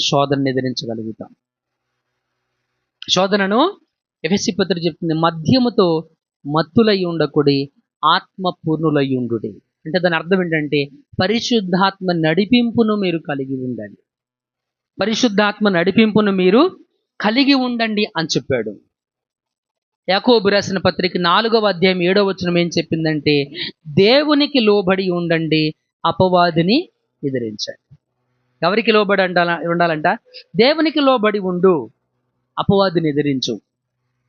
Speaker 1: శోధనను ఎదిరించగలుగుతాం. శోధనను ఎఫెసీ పత్రిక చెప్తుంది, మద్యముతో మత్తులై ఉండకుడి, ఆత్మపూర్ణులై ఉండుడి. అంటే దాని అర్థం ఏంటంటే పరిశుద్ధాత్మ నడిపింపును మీరు కలిగి ఉండండి. పరిశుద్ధాత్మ నడిపింపును మీరు కలిగి ఉండండి అని చెప్పాడు. యాకోబు రాసిన పత్రిక 4వ అధ్యాయం 7వ వచనం ఏం చెప్పిందంటే, దేవునికి లోబడి ఉండండి, అపవాదిని ఎదిరించండి. ఎవరికి లోబడి ఉండాలంట? దేవునికి లోబడి ఉండు, అపవాదిని ఎదిరించు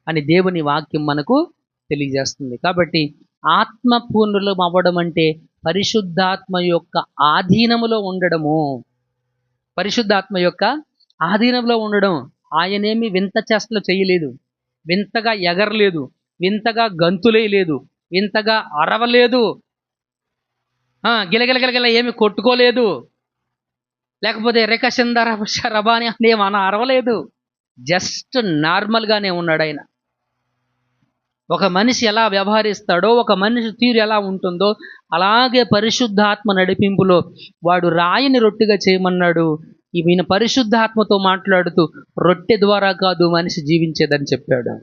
Speaker 1: అని దేవుని వాక్యం మనకు తెలియజేస్తుంది. కాబట్టి ఆత్మపూర్ణులం అవ్వడం అంటే పరిశుద్ధాత్మ యొక్క ఆధీనములో ఉండడము. పరిశుద్ధాత్మ యొక్క ఆధీనంలో ఉండడం. ఆయనేమి వింత చేష్టలు చేయలేదు, వింతగా ఎగరలేదు, వింతగా గంతులేయలేదు, వింతగా అరవలేదు, గిలగిలగిలగిల ఏమి కొట్టుకోలేదు, లేకపోతే రేఖచందర రబాని అని మన అరవలేదు. జస్ట్ నార్మల్గానే ఉన్నాడు ఆయన. ఒక మనిషి ఎలా వ్యవహరిస్తాడో, ఒక మనిషి తీరు ఎలా ఉంటుందో అలాగే పరిశుద్ధాత్మ నడిపింపులో వాడు రాయిని రొట్టెగా చేయమన్నాడు. ఈయన పరిశుద్ధాత్మతో మాట్లాడుతూ రొట్టె ద్వారా కాదు మనిషి జీవించేదని చెప్పాడు.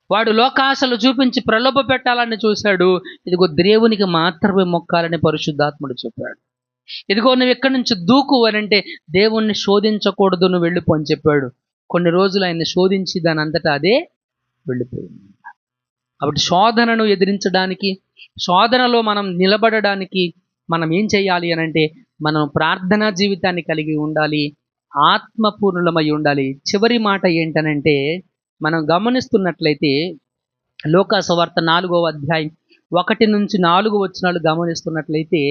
Speaker 1: వాడు లోకాశలు చూపించి ప్రలోభ పెట్టాలని చూశాడు. ఇదిగో దేవునికి మాత్రమే మొక్కాలని పరిశుద్ధాత్ముడు చెప్పాడు. ఇదిగో నువ్వు ఎక్కడి నుంచి దూకు అని అంటే దేవుణ్ణి శోధించకూడదు, నువ్వు వెళ్ళిపో అని చెప్పాడు. కొన్ని రోజులు ఆయన్ని శోధించి దాని అంతటా అదే వెళ్ళిపోయింది. కాబట్టి శోధనను ఎదిరించడానికి, శోధనలో మనం నిలబడడానికి మనం ఏం చేయాలి అని అంటే మనం ప్రార్థనా జీవితాన్ని కలిగి ఉండాలి, ఆత్మపూర్ణులమై ఉండాలి. చివరి మాట ఏంటనంటే, మనం గమనిస్తున్నట్లయితే లూకా సువార్త 4వ అధ్యాయం 1 నుంచి 4 వచనాలు గమనిస్తున్నట్లయితే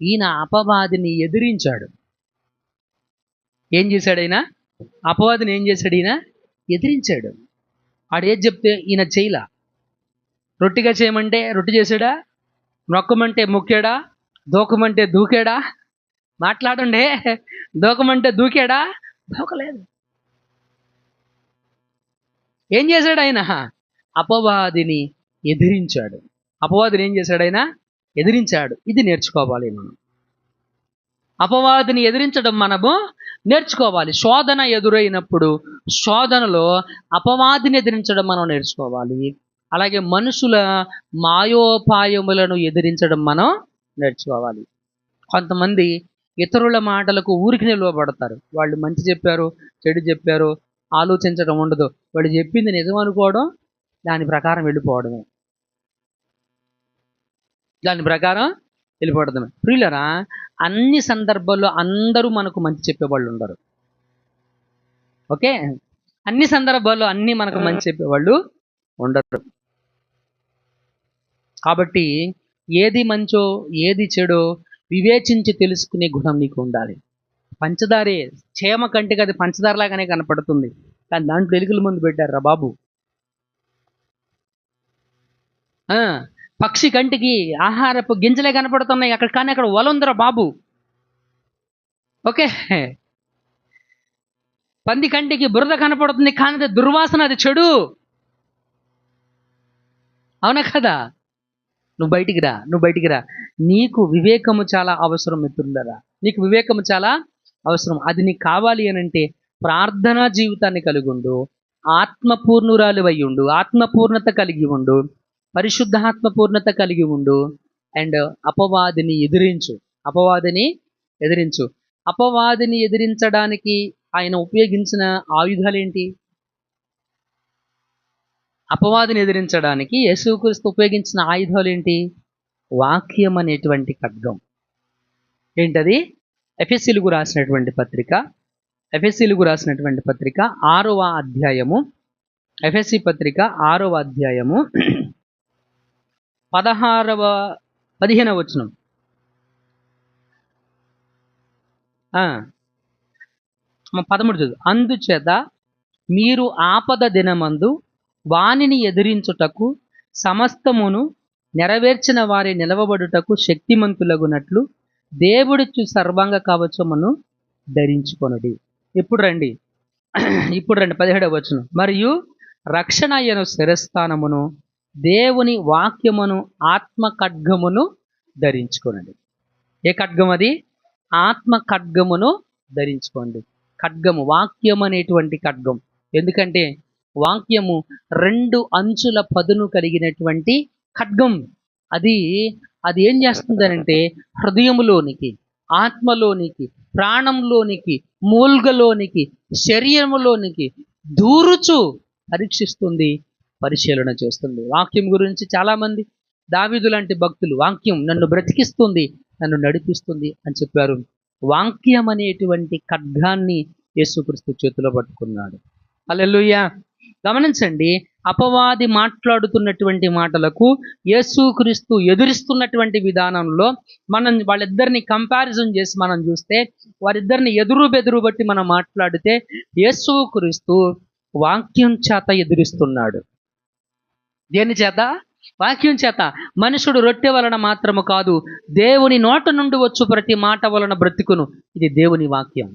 Speaker 1: ఈయన అపవాదిని ఎదిరించాడు. ఏం చేశాడు ఆయన? అపవాదిని ఏం చేశాడు? ఈయన ఎదిరించాడు. ఆడు ఏది చెప్తే ఈయన చేయలా. రొట్టిగా చేయమంటే రొట్టి చేశాడా? మొక్కమంటే మొక్కాడా? దూకమంటే దూకాడా? మాట్లాడండి. దూకమంటే దూకాడా? దూకలేదు. ఏం చేశాడు ఆయన? అపవాదిని ఎదిరించాడు. అపవాదిని ఏం చేశాడు ఆయన? ఎదిరించాడు. ఇది నేర్చుకోవాలి మనం. అపవాదిని ఎదిరించడం మనము నేర్చుకోవాలి. శోధన ఎదురైనప్పుడు శోధనలో అపవాదిని ఎదిరించడం మనం నేర్చుకోవాలి. అలాగే మనుషుల మాయోపాయములను ఎదిరించడం మనం నేర్చుకోవాలి. కొంతమంది ఇతరుల మాటలకు ఊరికి నిలవబడతారు. వాళ్ళు మంచి చెప్పారు, చెడు చెప్పారు, ఆలోచించడం ఉండదు. వాళ్ళు చెప్పింది నిజం అనుకోవడం, దాని ప్రకారం వెళ్ళిపోవడమే. ప్రియులరా, అన్ని సందర్భాల్లో అందరూ మనకు మంచి చెప్పేవాళ్ళు ఉండరు. ఓకే, అన్ని సందర్భాల్లో అన్నీ మనకు మంచి చెప్పేవాళ్ళు ఉండరు. కాబట్టి ఏది మంచో ఏది చెడో వివేచించి తెలుసుకునే గుణం నీకు ఉండాలి. పంచదారే చేమ కంటికి అది పంచదారలాగానే కనపడుతుంది, కానీ దాంట్లో ఎలుకల మందు పెట్టారా బాబు. పక్షి కంటికి ఆహారపు గింజలే కనపడుతున్నాయి అక్కడ, కానీ అక్కడ వలందరా బాబు. ఓకే, పంది కంటికి బురద కనపడుతుంది, కానీ అది దుర్వాసన, అది చెడు. అవునా కదా? నువ్వు బయటికి రా. నీకు వివేకము చాలా అవసరం మిత్రులరా, నీకు వివేకము చాలా అవసరం. అది నీకు కావాలి అని అంటే ప్రార్థనా జీవితాన్ని కలిగి ఉండు, ఆత్మపూర్ణురాలు అయి ఉండు, ఆత్మపూర్ణత కలిగి ఉండు, పరిశుద్ధాత్మ పూర్ణత కలిగి ఉండు. అండ్ అపవాదిని ఎదిరించు. అపవాదిని ఎదిరించడానికి ఆయన ఉపయోగించిన ఆయుధాలు ఏంటి? అపవాదిని ఎదిరించడానికి యేసుక్రీస్తు ఉపయోగించిన ఆయుధాలు ఏంటి? వాక్యం అనేటువంటి ఖడ్గం. ఏంటది? ఎఫెసీయులకు రాసినటువంటి పత్రిక 6వ అధ్యాయము, ఎఫెసీ పత్రిక 6వ అధ్యాయము 15వ వచనం. 13 చదువు. అందుచేత మీరు ఆపద దినమందు వానిని ఎదిరించుటకు సమస్తమును నెరవేర్చిన వారి నిలవబడుటకు శక్తిమంతులగునట్లు దేవుడిచ్చు సర్వాంగ కవచమును ధరించుకొనుడి. ఇప్పుడు రండి 17వ వచనం. మరియు రక్షణ అయ్యను శిరస్థానమును దేవుని వాక్యమును ఆత్మ ఖడ్గమును ధరించుకొనండి. ఏ ఖడ్గం అది? ఆత్మ ఖడ్గమును ధరించుకోండి. ఖడ్గము, వాక్యం అనేటువంటి ఖడ్గం. ఎందుకంటే వాక్యము 2 అంచుల పదును కలిగినటువంటి ఖడ్గం. అది ఏం చేస్తుందనంటే హృదయములోనికి, ఆత్మలోనికి, ప్రాణంలోనికి, మూల్గలోనికి, శరీరములోనికి దూరుచు పరీక్షిస్తుంది, పరిశీలన చేస్తుంది. వాక్యం గురించి చాలామంది దావీదు లాంటి భక్తులు వాక్యం నన్ను బ్రతికిస్తుంది, నన్ను నడిపిస్తుంది అని చెప్పారు. వాక్యం అనేటువంటి ఖడ్గాన్ని యేసుక్రీస్తు చేతిలో పట్టుకున్నాడు. హల్లెలూయా. గమనించండి, అపవాది మాట్లాడుతున్నటువంటి మాటలకు యేసుక్రీస్తు ఎదురిస్తున్నటువంటి విధానంలో వాళ్ళిద్దరిని కంపారిజన్ చేసి మనం చూస్తే, వారిద్దరిని ఎదురు బెదురు బట్టి మనం మాట్లాడితే యేసుక్రీస్తు వాక్యం చేత ఎదురిస్తున్నాడు. దేని చేత? వాక్యం చేత. మనుషుడు రొట్టె వలన మాత్రము కాదు, దేవుని నోట నుండి వచ్చు ప్రతి మాట వలన బ్రతికును. ఇది దేవుని వాక్యం.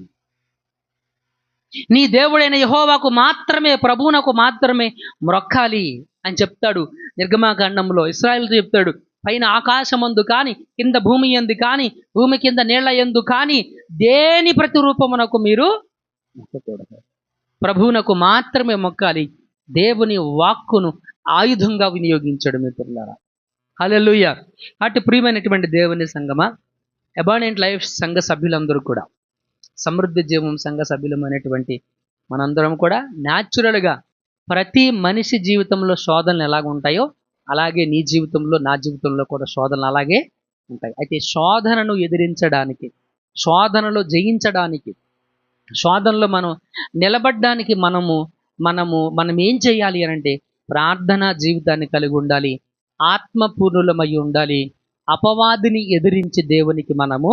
Speaker 1: నీ దేవుడైన యెహోవాకు మాత్రమే, ప్రభువునకు మాత్రమే మ్రొక్కాలి అని చెప్తాడు నిర్గమాకాండంలో. ఇశ్రాయేలుతో చెప్తాడు, పైన ఆకాశమందు కానీ, కింద భూమి యందు కానీ, భూమి కింద నీళ్ల యందు కానీ దేని ప్రతిరూపమునకు మీరు మొక్కకూడదు, ప్రభువునకు మాత్రమే మొక్కాలి. దేవుని వాక్కును ఆయుధంగా వినియోగించాడు మిత్రులారా. హల్లెలూయా. అటు ప్రియమైనటువంటి దేవుని సంగమా, అబాండెంట్ లైఫ్ సంఘ సభ్యులందరూ కూడా, సమృద్ధి జీవం సంఘ సభ్యులమైనటువంటి మనందరం కూడా న్యాచురల్గా ప్రతి మనిషి జీవితంలో శోధనలు ఎలాగ ఉంటాయో అలాగే నీ జీవితంలో, నా జీవితంలో కూడా శోధనలు అలాగే ఉంటాయి. అయితే శోధనను ఎదిరించడానికి, శోధనలో జయించడానికి, శోధనలో మనం నిలబడడానికి మనం ఏం చేయాలి అనంటే ప్రార్థనా జీవితాన్ని కలిగి ఉండాలి, ఆత్మపూర్ణులమై ఉండాలి, అపవాదిని ఎదిరించి దేవునికి మనము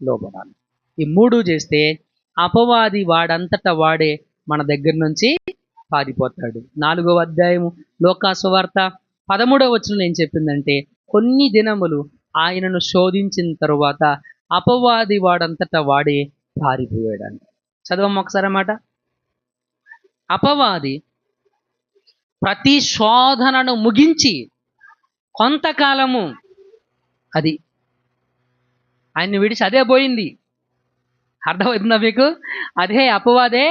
Speaker 1: లోబడాలి. ఈ 3 చేస్తే అపవాది వాడంతటా వాడే మన దగ్గర నుంచి పారిపోతాడు. 4వ అధ్యాయము లూకా సువార్త 13వ వచనంలో ఏం చెప్పిందంటే, కొన్ని దినములు ఆయనను శోధించిన తరువాత అపవాది వాడంతటా వాడే పారిపోయాడు. చదవమ్మ ఒకసారి మాట. అపవాది ప్రతి శోధనను ముగించి కొంతకాలము అది ఆయన్ని విడిచి అదే పోయింది. అర్థమవుతుందా మీకు? అదే అపవాదే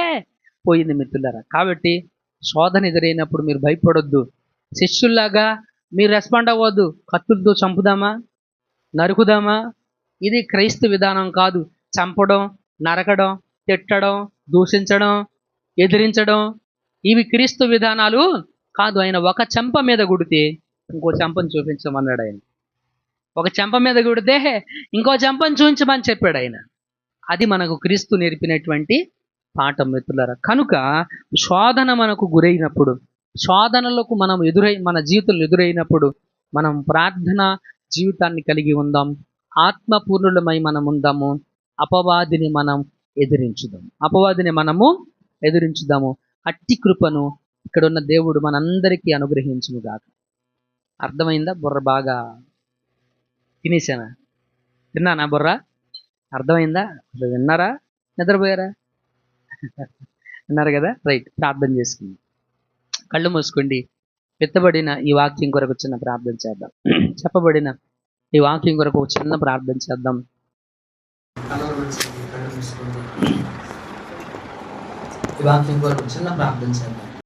Speaker 1: పోయింది మిత్రులారా. కాబట్టి శోధన ఎదురైనప్పుడు మీరు భయపడొద్దు. శిష్యుల్లాగా మీరు రెస్పాండ్ అవ్వద్దు. కత్తులతో చంపుదామా, నరుకుదామా, ఇది క్రైస్తవ విధానం కాదు. చంపడం, నరకడం, తిట్టడం, దూషించడం, ఎదిరించడం ఇవి క్రీస్తు విధానాలు కాదు. ఆయన ఒక చెంప మీద కొడితే ఇంకో చెంపను చూపించమన్నాడు. ఆయన ఒక చెంప మీద కొడితే ఇంకో చెంపను చూపించమని చెప్పాడు ఆయన. అది మనకు క్రీస్తు నేర్పినటువంటి పాఠం మిత్రులారా. కనుక శోధన మనకు గురైనప్పుడు, శోధనలకు మన జీవితంలో ఎదురైనప్పుడు మనం ప్రార్థన జీవితాన్ని కలిగి ఉందాం. ఆత్మపూర్ణులమై మనం ఉందాము. అపవాదిని మనం ఎదిరించుదాం. అపవాదిని మనము ఎదిరించుదాము. అట్టి కృపను ఇక్కడున్న దేవుడు మనందరికీ అనుగ్రహించునుగాక. అర్థమైందా? బుర్ర బాగా తినేసానా? తిన్నానా బుర్ర? అర్థమైందా? విన్నారా? నిద్రపోయారా? విన్నారు కదా? రైట్. ప్రార్థన చేసుకుందాం. కళ్ళు మూసుకోండి. ఎత్తబడిన ఈ వాక్యం కొరకు చిన్న ప్రార్థన చేద్దాం. చెప్పబడిన ఈ వాక్యం కొరకు ఒక చిన్న ప్రార్థన చేద్దాం. ఈ వాక్యం కొరకు చిన్న ప్రార్థన చేద్దాం.